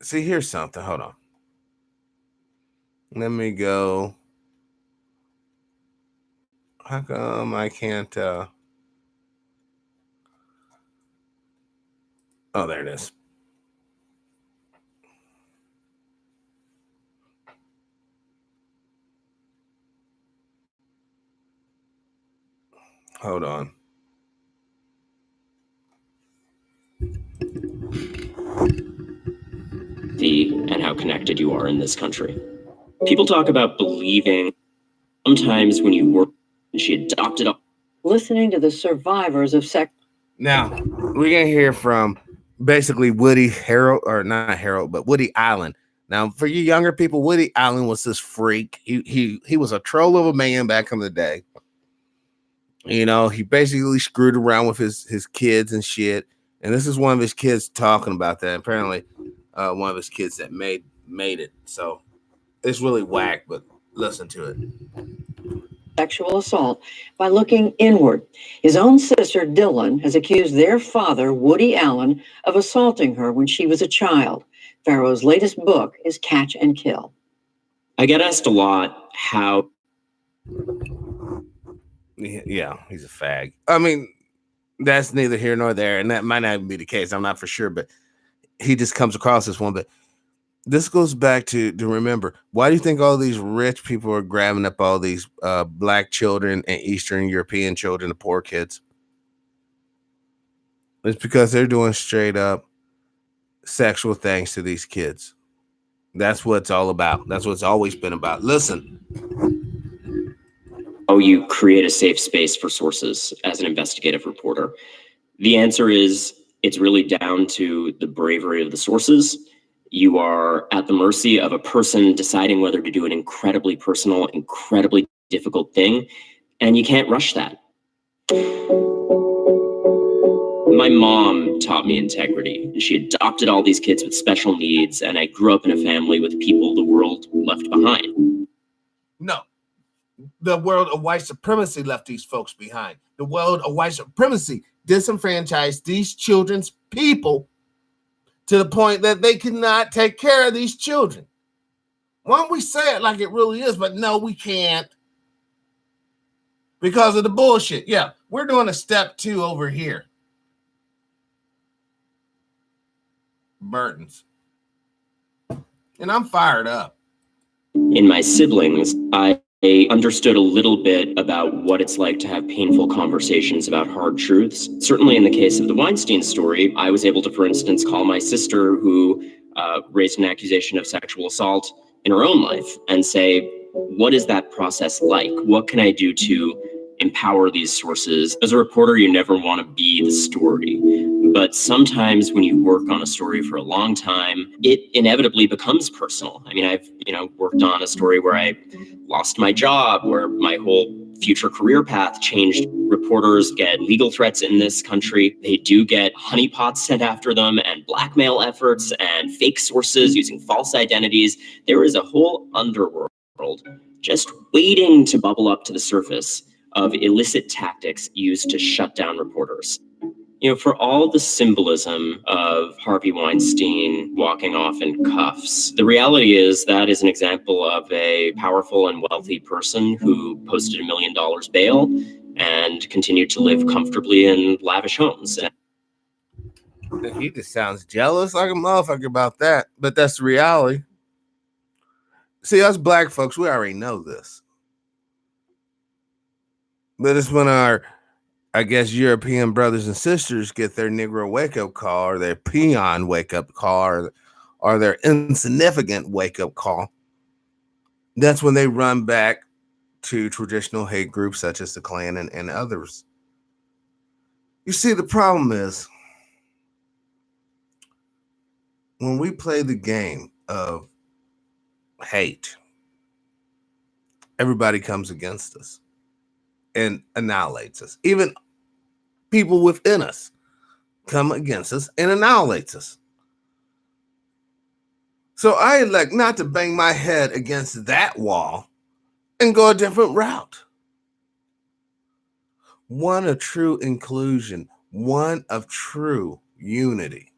see, here's something. Hold on. Let me go. How come I can't? Oh, there it is. Hold on. And how connected you are in this country. People talk about believing sometimes when you work and she adopted a listening to the survivors of sex. Now, we're going to hear from basically Woody Harold, or not Harold, but Woody Allen. Now, for you younger people, Woody Allen was this freak. He was a troll of a man back in the day. You know, he basically screwed around with his kids and shit. And this is one of his kids talking about that. Apparently, one of his kids that made it. So it's really whack, but listen to it. Sexual assault by looking inward. His own sister, Dylan, has accused their father, Woody Allen, of assaulting her when she was a child. Pharaoh's latest book is Catch and Kill. I get asked a lot how. Yeah, he's a fag. I mean, that's neither here nor there, and that might not even be the case. I'm not for sure, but he just comes across as one. But this goes back to remember, why do you think all these rich people are grabbing up all these black children and Eastern European children, the poor kids? It's because they're doing straight up sexual things to these kids. That's what it's all about. That's what it's always been about. Listen. Oh, you create a safe space for sources as an investigative reporter. The answer is it's really down to the bravery of the sources. You are at the mercy of a person deciding whether to do an incredibly personal, incredibly difficult thing, and you can't rush that. My mom taught me integrity. She adopted all these kids with special needs, and I grew up in a family with people the world left behind. No. The world of white supremacy left these folks behind. The world of white supremacy disenfranchised these children's people to the point that they cannot take care of these children. Why don't we say it like it really is? But no, we can't. Because of the bullshit. Yeah, we're doing a step 2 over here. Burton's. And I'm fired up. In my siblings, I understood a little bit about what it's like to have painful conversations about hard truths. Certainly in the case of the Weinstein story, I was able to, for instance, call my sister who raised an accusation of sexual assault in her own life and say, what is that process like? What can I do to empower these sources? As a reporter, you never want to be the story. But sometimes when you work on a story for a long time, it inevitably becomes personal. I mean, I've, worked on a story where I lost my job, where my whole future career path changed. Reporters get legal threats in this country. They do get honeypots sent after them and blackmail efforts and fake sources using false identities. There is a whole underworld just waiting to bubble up to the surface of illicit tactics used to shut down reporters. For all the symbolism of Harvey Weinstein walking off in cuffs, the reality is that is an example of a powerful and wealthy person who posted $1 million bail and continued to live comfortably in lavish homes. He just sounds jealous like a motherfucker about that, but that's the reality. See, us black folks, we already know this. But it's when our, I guess, European brothers and sisters get their Negro wake-up call or their peon wake-up call or their insignificant wake-up call. That's when they run back to traditional hate groups such as the Klan and others. You see, the problem is when we play the game of hate, everybody comes against us and annihilates us. Even people within us come against us and annihilates us. So I elect not to bang my head against that wall and go a different route. One of true inclusion, one of true unity.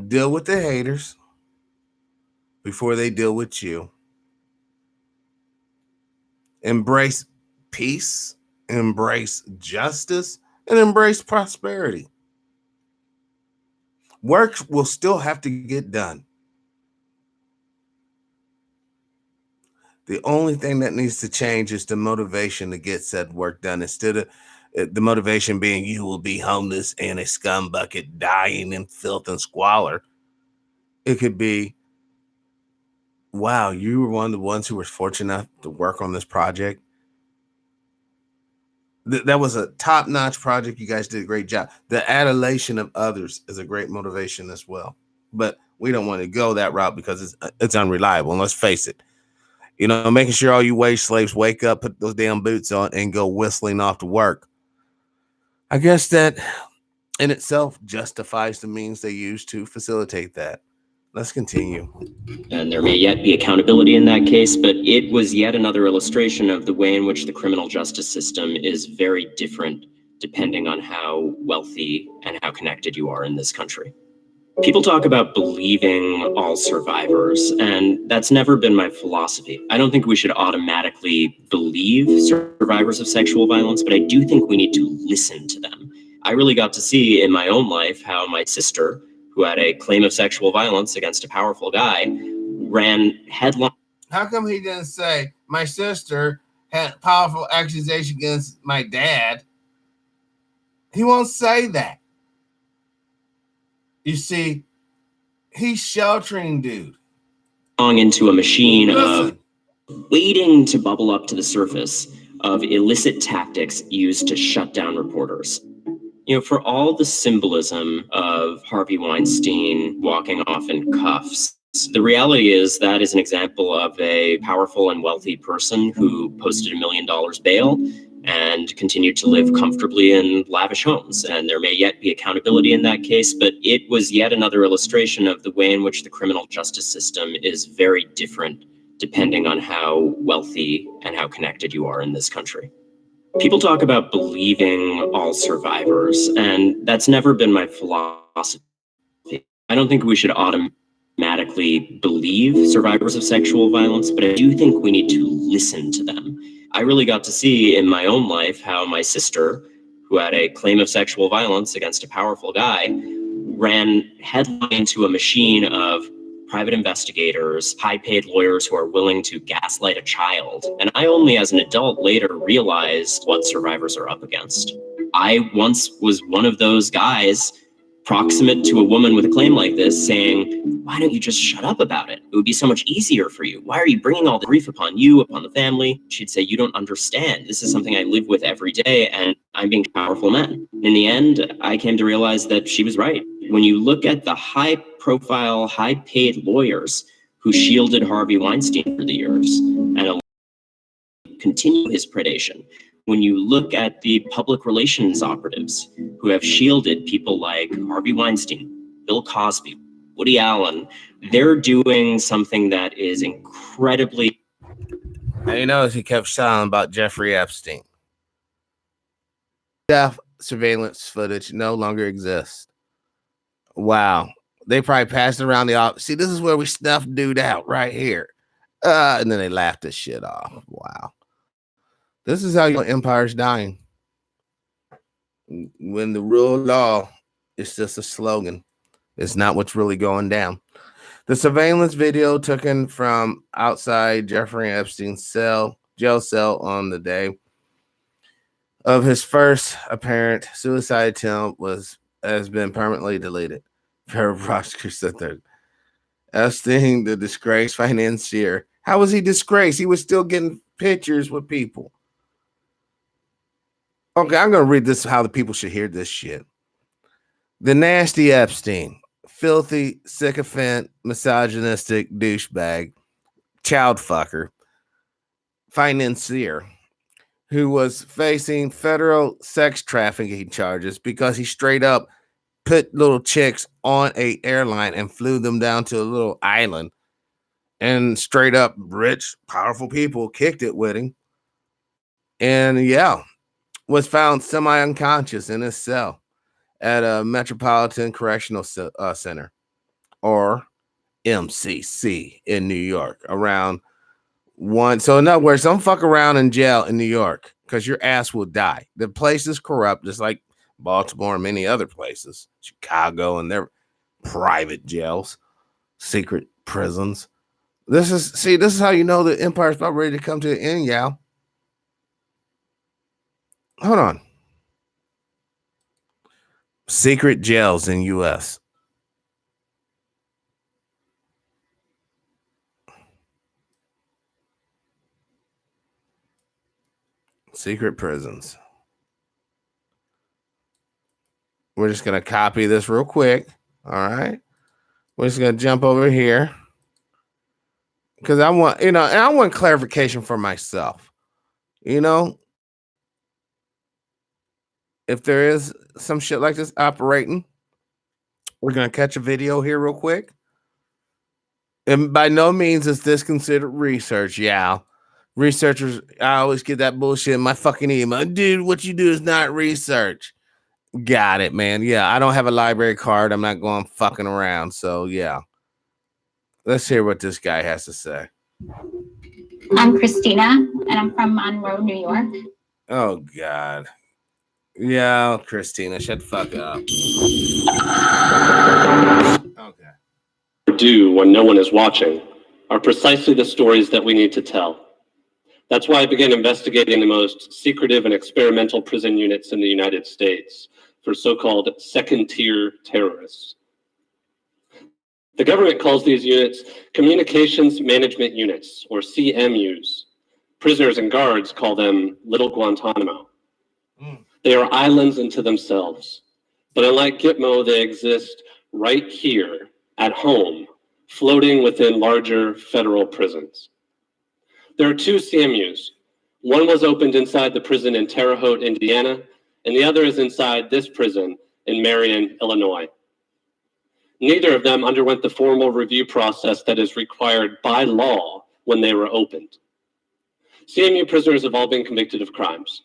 Deal with the haters before they deal with you. Embrace peace, embrace justice, and embrace prosperity. Work will still have to get done. The only thing that needs to change is the motivation to get said work done. Instead of the motivation being you will be homeless in a scumbucket dying in filth and squalor, it could be, wow, you were one of the ones who was fortunate enough to work on this project. That was a top-notch project. You guys did a great job. The adulation of others is a great motivation as well. But we don't want to go that route because it's unreliable. And let's face it. Making sure all you wage slaves wake up, put those damn boots on, and go whistling off to work. I guess that in itself justifies the means they use to facilitate that. Let's continue. And there may yet be accountability in that case, but it was yet another illustration of the way in which the criminal justice system is very different depending on how wealthy and how connected you are in this country. People talk about believing all survivors, and that's never been my philosophy. I don't think we should automatically believe survivors of sexual violence, but I do think we need to listen to them. I really got to see in my own life how my sister, who had a claim of sexual violence against a powerful guy, ran headlong. How come he didn't say, my sister had a powerful accusation against my dad? He won't say that. You see, he's sheltering dude. Into a machine of waiting to bubble up to the surface of illicit tactics used to shut down reporters. For all the symbolism of Harvey Weinstein walking off in cuffs, the reality is that is an example of a powerful and wealthy person who posted $1 million bail and continued to live comfortably in lavish homes. And there may yet be accountability in that case, but it was yet another illustration of the way in which the criminal justice system is very different depending on how wealthy and how connected you are in this country. People talk about believing all survivors, and that's never been my philosophy. I don't think we should automatically believe survivors of sexual violence, but I do think we need to listen to them. I really got to see in my own life how my sister, who had a claim of sexual violence against a powerful guy, ran headlong into a machine of private investigators, high-paid lawyers who are willing to gaslight a child. And I only as an adult later realized what survivors are up against. I once was one of those guys proximate to a woman with a claim like this saying, why don't you just shut up about it? It would be so much easier for you. Why are you bringing all the grief upon you, upon the family? She'd say, you don't understand. This is something I live with every day, and I'm being a powerful man. In the end, I came to realize that she was right. When you look at the high-profile, high-paid lawyers who shielded Harvey Weinstein for the years and continue his predation, when you look at the public relations operatives who have shielded people like Harvey Weinstein, Bill Cosby, Woody Allen, they're doing something that is incredibly... Now, you notice he kept silent about Jeffrey Epstein. Death surveillance footage no longer exists. Wow. They probably passed around the office. See, this is where we snuffed dude out right here. And then they laughed this shit off. Wow. This is how you know empire's dying. When the rule of law is just a slogan. It's not what's really going down. The surveillance video taken from outside Jeffrey Epstein's jail cell on the day of his first apparent suicide attempt has been permanently deleted. Federal prosecutors said that Epstein, the disgraced financier. How was he disgraced? He was still getting pictures with people. Okay, I'm going to read this how the people should hear this shit. The nasty Epstein, filthy, sycophant, misogynistic douchebag, child fucker, financier, who was facing federal sex trafficking charges because he straight up put little chicks on a airline and flew them down to a little island, and straight up rich, powerful people kicked it with him. And yeah, was found semi-unconscious in his cell at a Metropolitan Correctional Center, or MCC, in New York around 1. So in other words, don't fuck around in jail in New York because your ass will die. The place is corrupt, just like Baltimore and many other places, Chicago and their private jails, secret prisons. This is how you know the empire's about ready to come to an end, y'all. Hold on. Secret jails in U.S. Secret prisons. We're just going to copy this real quick. All right. We're just going to jump over here. Because I want, and I want clarification for myself. If there is some shit like this operating, we're going to catch a video here real quick. And by no means is this considered research, yeah. Researchers, I always get that bullshit in my fucking email. Dude, what you do is not research. Got it, man. Yeah, I don't have a library card. I'm not going fucking around. So, yeah. Let's hear what this guy has to say. I'm Christina, and I'm from Monroe, New York. Oh, God. Yeah, Christina, shut the fuck up. Okay. Do when no one is watching are precisely the stories that we need to tell. That's why I began investigating the most secretive and experimental prison units in the United States for so-called second-tier terrorists. The government calls these units Communications Management Units, or CMUs. Prisoners and guards call them Little Guantanamo. They are islands unto themselves. But unlike Gitmo, they exist right here, at home, floating within larger federal prisons. There are two CMUs, One was opened inside the prison in Terre Haute, Indiana, and the other is inside this prison in Marion, Illinois. Neither of them underwent the formal review process that is required by law when they were opened. CMU prisoners have all been convicted of crimes.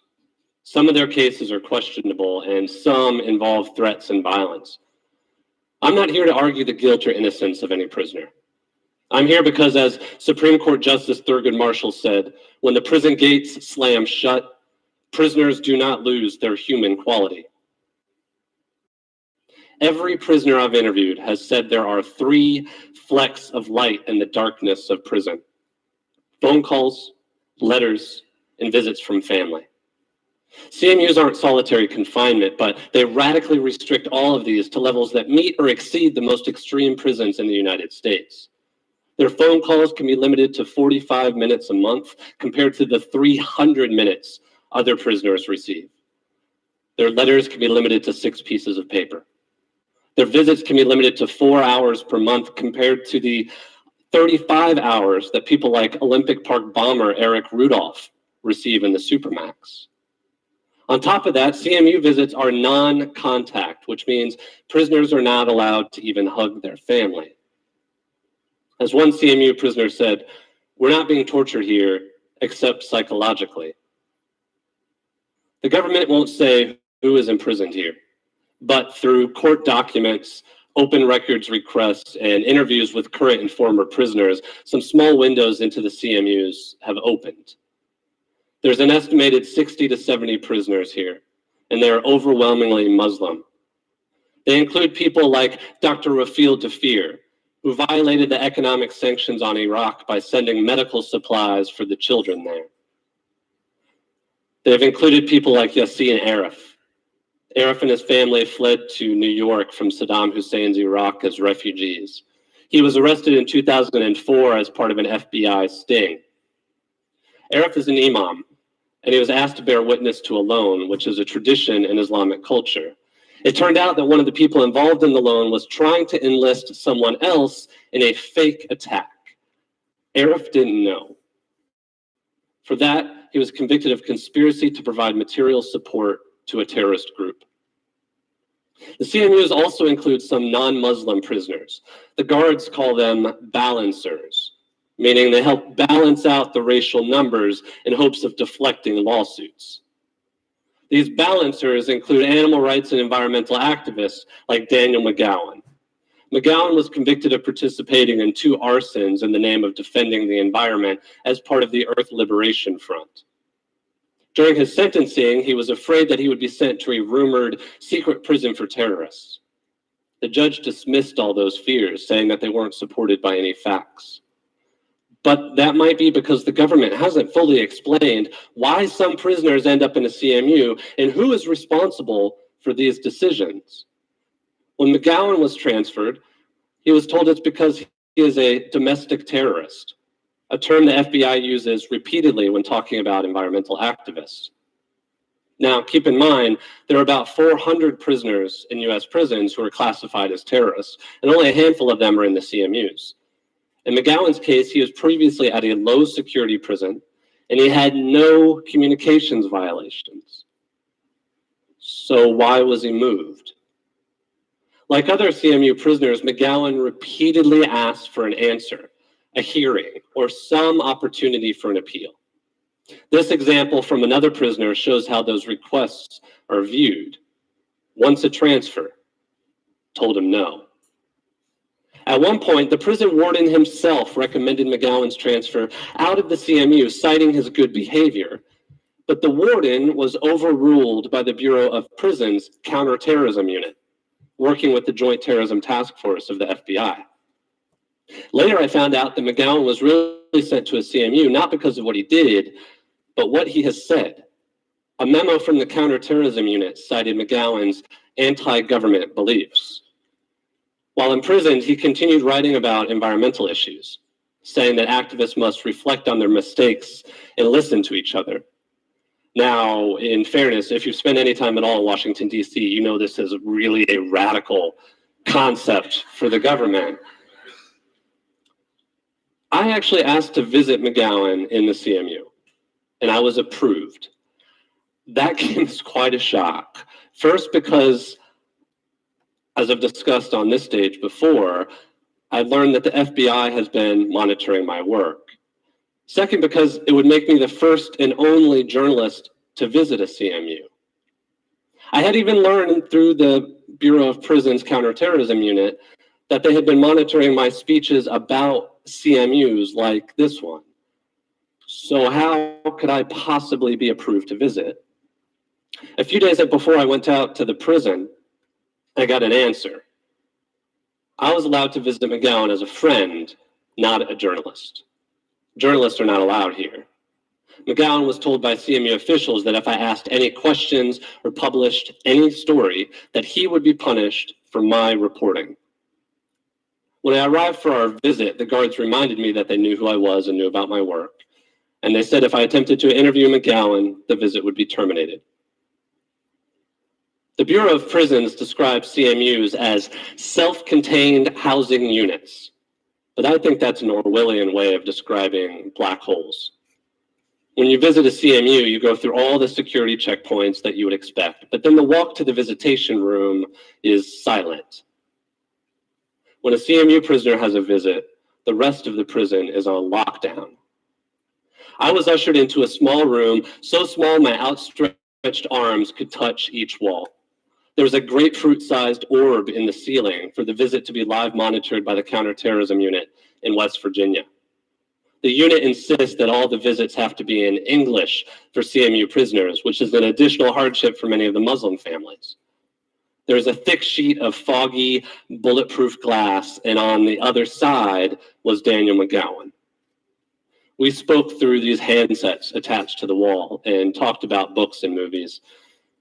Some of their cases are questionable, and some involve threats and violence. I'm not here to argue the guilt or innocence of any prisoner. I'm here because, as Supreme Court Justice Thurgood Marshall said, when the prison gates slam shut, prisoners do not lose their human quality. Every prisoner I've interviewed has said there are 3 flecks of light in the darkness of prison: phone calls, letters, and visits from family. CMUs aren't solitary confinement, but they radically restrict all of these to levels that meet or exceed the most extreme prisons in the United States. Their phone calls can be limited to 45 minutes a month compared to the 300 minutes other prisoners receive. Their letters can be limited to 6 pieces of paper. Their visits can be limited to 4 hours per month compared to the 35 hours that people like Olympic Park bomber Eric Rudolph receive in the Supermax. On top of that, CMU visits are non-contact, which means prisoners are not allowed to even hug their family. As one CMU prisoner said, "We're not being tortured here, except psychologically." The government won't say who is imprisoned here, but through court documents, open records requests, and interviews with current and former prisoners, some small windows into the CMUs have opened. There's an estimated 60 to 70 prisoners here, and they are overwhelmingly Muslim. They include people like Dr. Rafil Dafir, who violated the economic sanctions on Iraq by sending medical supplies for the children there. They've included people like Yassin Arif. Arif and his family fled to New York from Saddam Hussein's Iraq as refugees. He was arrested in 2004 as part of an FBI sting. Arif is an imam, and he was asked to bear witness to a loan, which is a tradition in Islamic culture. It turned out that one of the people involved in the loan was trying to enlist someone else in a fake attack. Arif didn't know. For that, he was convicted of conspiracy to provide material support to a terrorist group. The CMUs also include some non-Muslim prisoners. The guards call them balancers, meaning they help balance out the racial numbers in hopes of deflecting lawsuits. These balancers include animal rights and environmental activists like Daniel McGowan. McGowan was convicted of participating in 2 arsons in the name of defending the environment as part of the Earth Liberation Front. During his sentencing, he was afraid that he would be sent to a rumored secret prison for terrorists. The judge dismissed all those fears, saying that they weren't supported by any facts. But that might be because the government hasn't fully explained why some prisoners end up in a CMU and who is responsible for these decisions. When McGowan was transferred, he was told it's because he is a domestic terrorist, a term the FBI uses repeatedly when talking about environmental activists. Now, keep in mind, there are about 400 prisoners in US prisons who are classified as terrorists, and only a handful of them are in the CMUs. In McGowan's case, he was previously at a low security prison, and he had no communications violations. So why was he moved? Like other CMU prisoners, McGowan repeatedly asked for an answer, a hearing, or some opportunity for an appeal. This example from another prisoner shows how those requests are viewed. Once a transfer, told him no. At one point, the prison warden himself recommended McGowan's transfer out of the CMU, citing his good behavior. But the warden was overruled by the Bureau of Prisons Counterterrorism Unit, working with the Joint Terrorism Task Force of the FBI. Later, I found out that McGowan was really sent to a CMU not because of what he did, but what he has said. A memo from the Counterterrorism Unit cited McGowan's anti-government beliefs. While imprisoned, he continued writing about environmental issues, saying that activists must reflect on their mistakes and listen to each other. Now, in fairness, if you've spent any time at all in Washington, D.C., you know this is really a radical concept for the government. I actually asked to visit McGowan in the CMU. and I was approved. That came as quite a shock. First, because, as I've discussed on this stage before, I learned that the FBI has been monitoring my work. Second, because it would make me the first and only journalist to visit a CMU. I had even learned through the Bureau of Prisons Counterterrorism Unit that they had been monitoring my speeches about CMUs like this one. So how could I possibly be approved to visit? A few days before I went out to the prison, I got an answer. I was allowed to visit McGowan as a friend, not a journalist. Journalists are not allowed here. McGowan was told by CMU officials that if I asked any questions or published any story, that he would be punished for my reporting. When I arrived for our visit, the guards reminded me that they knew who I was and knew about my work. And they said if I attempted to interview McGowan, the visit would be terminated. The Bureau of Prisons describes CMUs as self-contained housing units. But I think that's an Orwellian way of describing black holes. When you visit a CMU, you go through all the security checkpoints that you would expect, but then the walk to the visitation room is silent. When a CMU prisoner has a visit, the rest of the prison is on lockdown. I was ushered into a small room, so small my outstretched arms could touch each wall. There was a grapefruit-sized orb in the ceiling for the visit to be live monitored by the Counterterrorism Unit in West Virginia. The unit insists that all the visits have to be in English for CMU prisoners, which is an additional hardship for many of the Muslim families. There's a thick sheet of foggy, bulletproof glass, and on the other side was Daniel McGowan. We spoke through these handsets attached to the wall and talked about books and movies.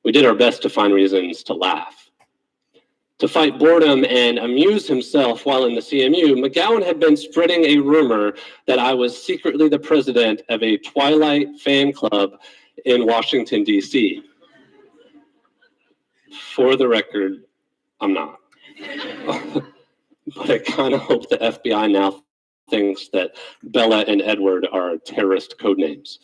We did our best to find reasons to laugh. To fight boredom and amuse himself while in the CMU, McGowan had been spreading a rumor that I was secretly the president of a Twilight fan club in Washington, D.C. For the record, I'm not. But I kind of hope the FBI now thinks that Bella and Edward are terrorist code names.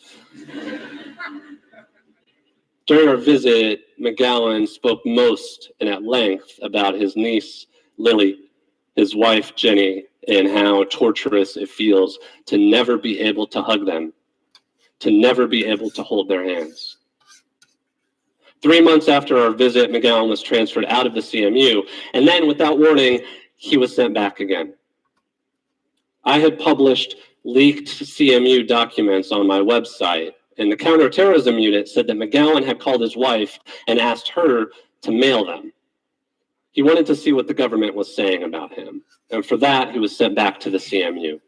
During our visit, McGowan spoke most and at length about his niece, Lily, his wife, Jenny, and how torturous it feels to never be able to hug them, to never be able to hold their hands. 3 months after our visit, McGowan was transferred out of the CMU, and then, without warning, he was sent back again. I had published leaked CMU documents on my website, and the Counterterrorism Unit said that McGowan had called his wife and asked her to mail them. He wanted to see what the government was saying about him, and for that, he was sent back to the CMU.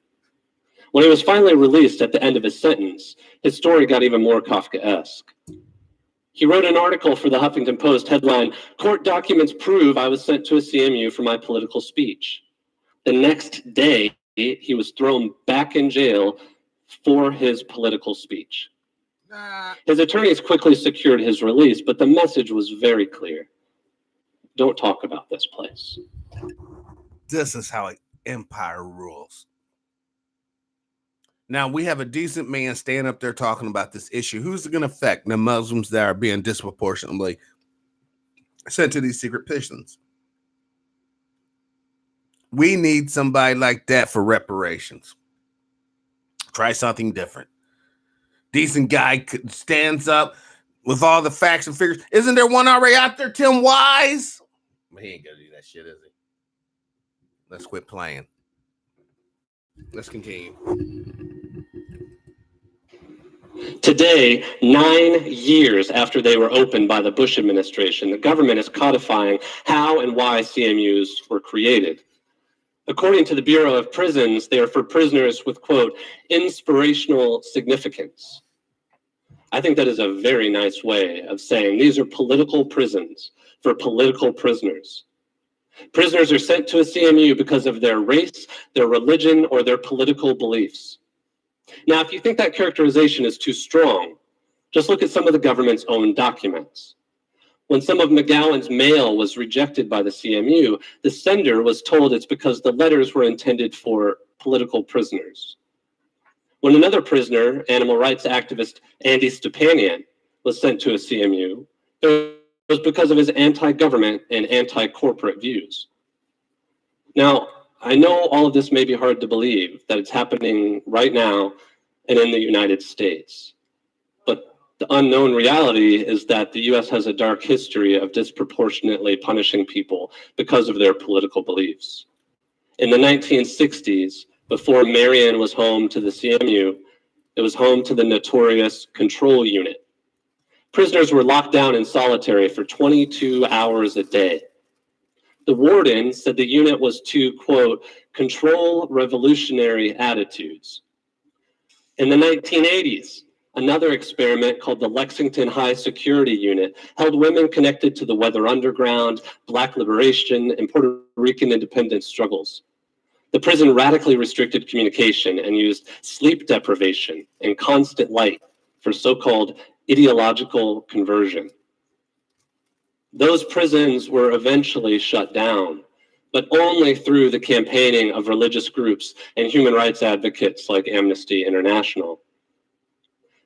When he was finally released at the end of his sentence, his story got even more Kafkaesque. He wrote an article for the Huffington Post headline, "Court documents prove I was sent to a CMU for my political speech." The next day, he was thrown back in jail for his political speech. His attorneys quickly secured his release, but the message was very clear. Don't talk about this place. This is how an empire rules. Now, we have a decent man standing up there talking about this issue. Who's it going to affect? The Muslims that are being disproportionately sent to these secret prisons. We need somebody like that for reparations. Try something different. Decent guy stands up with all the facts and figures. Isn't there one already out there, Tim Wise? He ain't gonna do that shit, is he? Let's quit playing. Let's continue. Today, 9 years after they were opened by the Bush administration, the government is codifying how and why CMUs were created. According to the Bureau of Prisons, they are for prisoners with, quote, inspirational significance. I think that is a very nice way of saying these are political prisons for political prisoners. Prisoners are sent to a CMU because of their race, their religion, or their political beliefs. Now, if you think that characterization is too strong, just look at some of the government's own documents. When some of McGowan's mail was rejected by the CMU, the sender was told it's because the letters were intended for political prisoners. When another prisoner, animal rights activist Andy Stepanian, was sent to a CMU, it was because of his anti-government and anti-corporate views. Now, I know all of this may be hard to believe, that it's happening right now and in the United States. But the unknown reality is that the US has a dark history of disproportionately punishing people because of their political beliefs. In the 1960s, before Marion was home to the CMU, it was home to the notorious Control Unit. Prisoners were locked down in solitary for 22 hours a day. The warden said the unit was to, quote, control revolutionary attitudes. In the 1980s, another experiment called the Lexington High Security Unit held women connected to the Weather Underground, Black liberation, and Puerto Rican independence struggles. The prison radically restricted communication and used sleep deprivation and constant light for so-called ideological conversion. Those prisons were eventually shut down, but only through the campaigning of religious groups and human rights advocates like Amnesty International.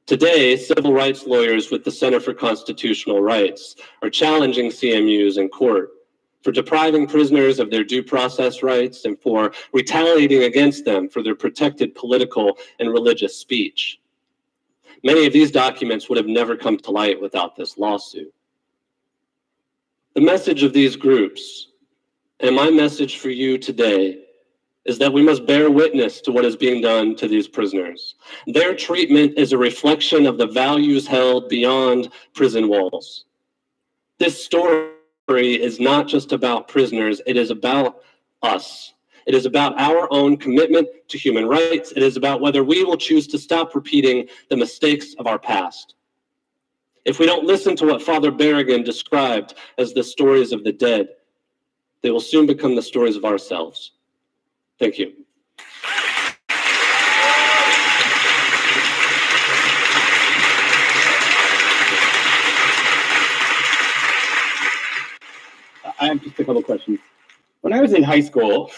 Today, civil rights lawyers with the Center for Constitutional Rights are challenging CMUs in court for depriving prisoners of their due process rights and for retaliating against them for their protected political and religious speech. Many of these documents would have never come to light without this lawsuit. The message of these groups, and my message for you today, is that we must bear witness to what is being done to these prisoners. Their treatment is a reflection of the values held beyond prison walls. This story is not just about prisoners, it is about us. It is about our own commitment to human rights. It is about whether we will choose to stop repeating the mistakes of our past. If we don't listen to what Father Berrigan described as the stories of the dead, they will soon become the stories of ourselves. Thank you. I have just a couple questions. When I was in high school,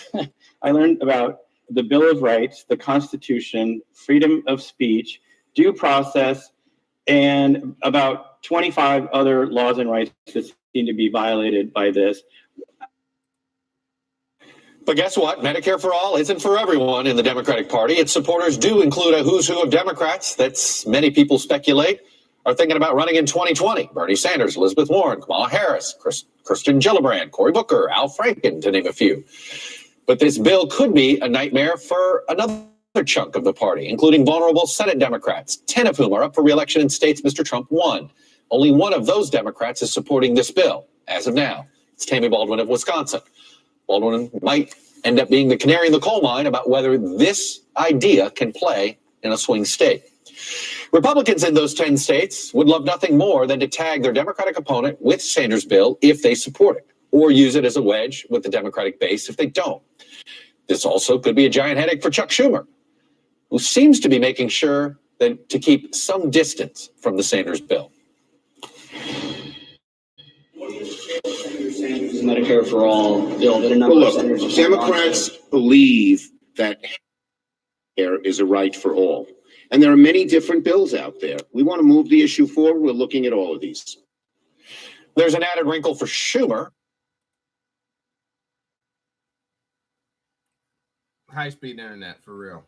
I learned about the Bill of Rights, the Constitution, freedom of speech, due process, and about 25 other laws and rights that seem to be violated by this. But guess what? Medicare for All isn't for everyone in the Democratic Party. Its supporters do include a who's who of Democrats that many people speculate are thinking about running in 2020. Bernie Sanders, Elizabeth Warren, Kamala Harris, Kirsten Gillibrand, Cory Booker, Al Franken, to name a few. But this bill could be a nightmare for another chunk of the party, including vulnerable Senate Democrats, 10 of whom are up for re-election in states Mr. Trump won. Only one of those Democrats is supporting this bill, as of now. It's Tammy Baldwin of Wisconsin. Baldwin might end up being the canary in the coal mine about whether this idea can play in a swing state. Republicans in those 10 states would love nothing more than to tag their Democratic opponent with Sanders' bill if they support it, or use it as a wedge with the Democratic base if they don't. This also could be a giant headache for Chuck Schumer, who seems to be making sure that to keep some distance from the Sanders bill. Medicare for All bill that a number Well, of senators look, have Democrats believe that care is a right for all. And there are many different bills out there. We want to move the issue forward. We're looking at all of these. There's an added wrinkle for Schumer. High-speed internet, for real.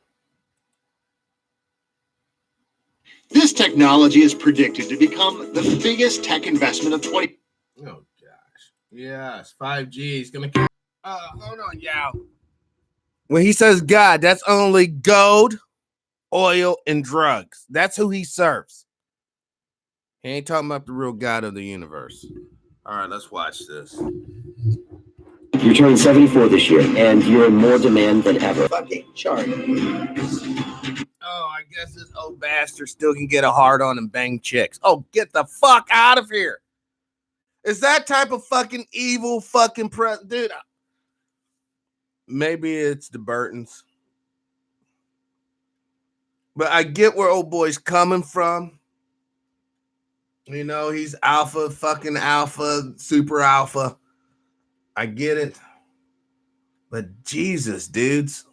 This technology is predicted to become the biggest tech investment of 20. Oh, gosh. Yes, 5G is going to... hold on, y'all. When he says God, that's only gold, oil, and drugs. That's who he serves. He ain't talking about the real God of the universe. All right, let's watch this. You turned 74 this year, and you're in more demand than ever. Fucking chart. Oh, I guess this old bastard still can get a hard on and bang chicks. Oh, get the fuck out of here. Is that type of fucking evil fucking dude? Maybe it's the Burtons. But I get where old boy's coming from. You know, he's alpha, fucking alpha, super alpha. I get it. But Jesus, dudes.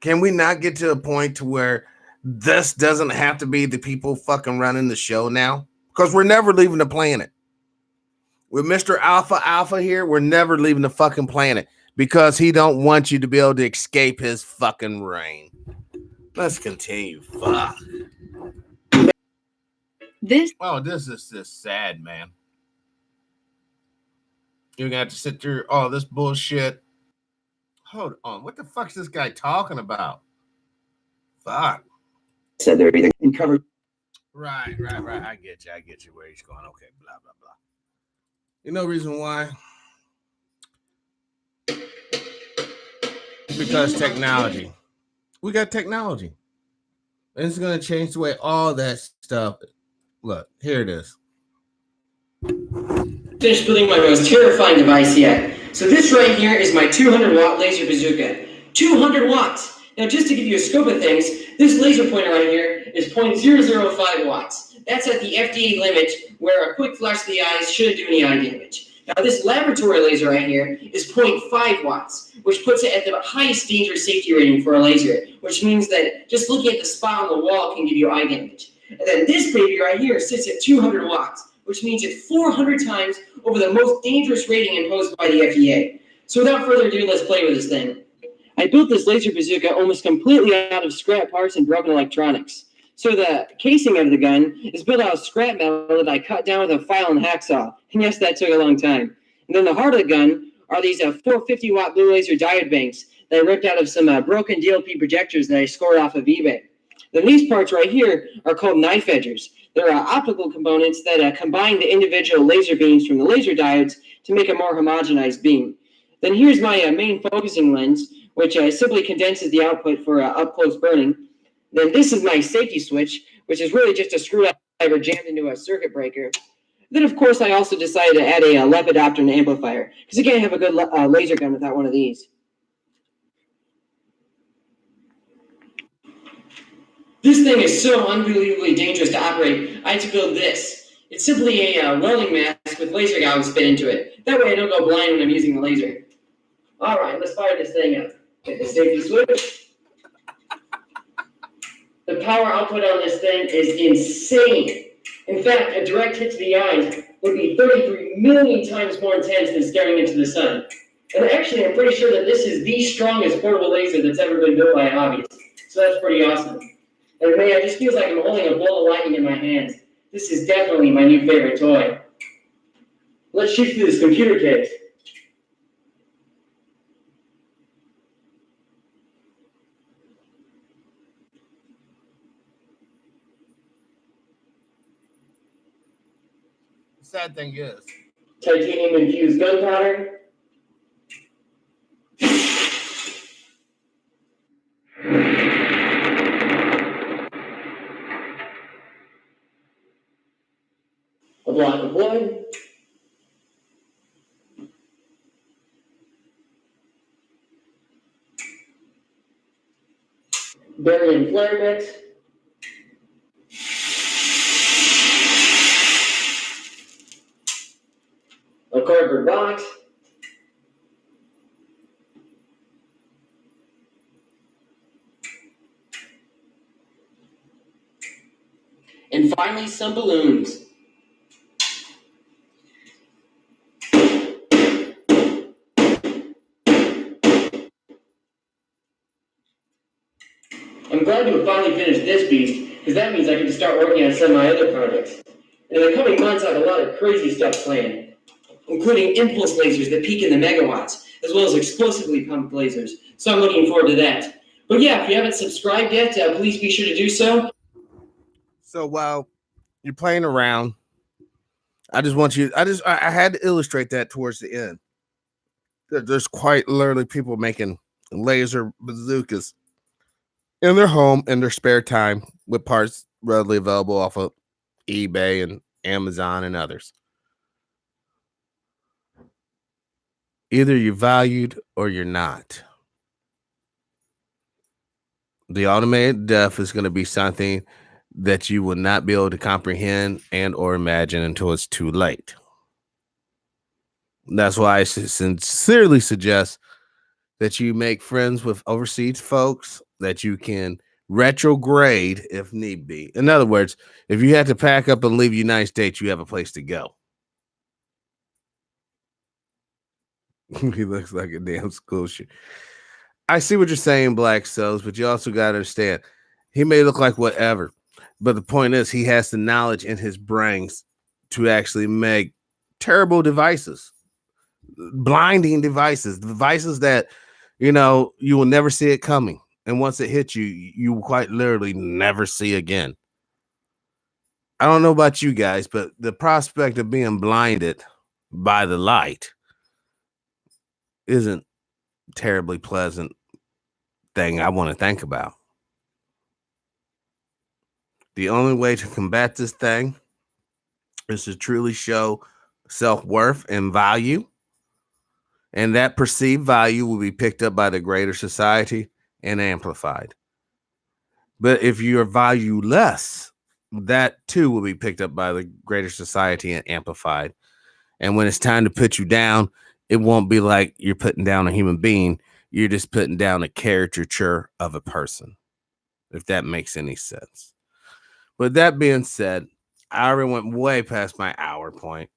Can we not get to a point to where this doesn't have to be the people fucking running the show now? Because we're never leaving the planet. With Mr. Alpha here, we're never leaving the fucking planet because he don't want you to be able to escape his fucking reign. Let's continue. Fuck. This is just sad, man. You're gonna have to sit through all this bullshit. Hold on. What the fuck's this guy talking about? Fuck. Said they're either in cover. Right. I get you where he's going. Okay, blah, blah, blah. You know reason why? Because technology. We got technology. And it's going to change the way all that stuff. Look, here it is. Finished building my most terrifying device yet. So this right here is my 200-watt laser bazooka. 200 watts! Now just to give you a scope of things, this laser pointer right here is 0.005 watts. That's at the FDA limit where a quick flash to the eyes shouldn't do any eye damage. Now this laboratory laser right here is 0.5 watts, which puts it at the highest danger safety rating for a laser, which means that just looking at the spot on the wall can give you eye damage. And then this baby right here sits at 200 watts, which means it's 400 times over the most dangerous rating imposed by the FDA. So without further ado, let's play with this thing. I built this laser bazooka almost completely out of scrap parts and broken electronics. So the casing of the gun is built out of scrap metal that I cut down with a file and hacksaw. And yes, that took a long time. And then the heart of the gun are these 450-watt blue laser diode banks that I ripped out of some broken DLP projectors that I scored off of eBay. Then these parts right here are called knife edgers. They're optical components that combine the individual laser beams from the laser diodes to make a more homogenized beam. Then here's my main focusing lens, which simply condenses the output for up-close burning. Then this is my safety switch, which is really just a screwdriver jammed into a circuit breaker. Then, of course, I also decided to add a LEP adapter and amplifier, because you can't have a good laser gun without one of these. This thing is so unbelievably dangerous to operate, I had to build this. It's simply a welding mask with laser goggles fit into it. That way I don't go blind when I'm using the laser. All right, let's fire this thing up. Hit the safety switch. The power output on this thing is insane. In fact, a direct hit to the eyes would be 33 million times more intense than staring into the sun. And actually, I'm pretty sure that this is the strongest portable laser that's ever been built by a hobbyist. So that's pretty awesome. And man, it just feels like I'm holding a bolt of lightning in my hands. This is definitely my new favorite toy. Let's shoot through this computer case. The sad thing is, Titanium infused gunpowder. A block of wood. Barium flare mix. A cardboard box. And finally, some balloons. I'm glad to have finally finished this beast, because that means I can start working on some of my other projects. In the coming months, I have a lot of crazy stuff planned, including impulse lasers that peak in the megawatts, as well as explosively pumped lasers. So I'm looking forward to that. But yeah, if you haven't subscribed yet, please be sure to do so. So while you're playing around, I had to illustrate that towards the end. There's quite literally people making laser bazookas in their home in their spare time with parts readily available off of eBay and Amazon and others. Either you're valued or you're not. The automated death is going to be something that you will not be able to comprehend and or imagine until it's too late. That's why I sincerely suggest that you make friends with overseas folks that you can retrograde if need be. In other words, if you had to pack up and leave the United States, you have a place to go. He looks like a damn school shooter. I see what you're saying, Black Souls, but you also got to understand, he may look like whatever, but the point is he has the knowledge in his brains to actually make terrible devices, blinding devices that, you know, you will never see it coming. And once it hits you, you will quite literally never see again. I don't know about you guys, but the prospect of being blinded by the light isn't terribly pleasant thing I want to think about. The only way to combat this thing is to truly show self-worth and value. And that perceived value will be picked up by the greater society and amplified. But if you're valueless, that too will be picked up by the greater society and amplified. And when it's time to put you down, it won't be like you're putting down a human being. You're just putting down a caricature of a person, if that makes any sense. But that being said, I already went way past my hour point.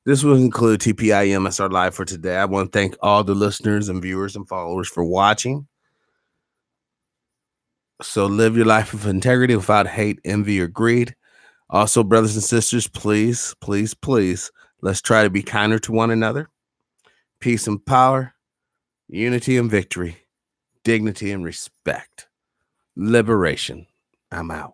This will conclude TPIM SR Live for today. I want to thank all the listeners and viewers and followers for watching. So live your life with integrity without hate, envy, or greed. Also, brothers and sisters, please, please, please, let's try to be kinder to one another. Peace and power, unity and victory, dignity and respect, liberation. I'm out.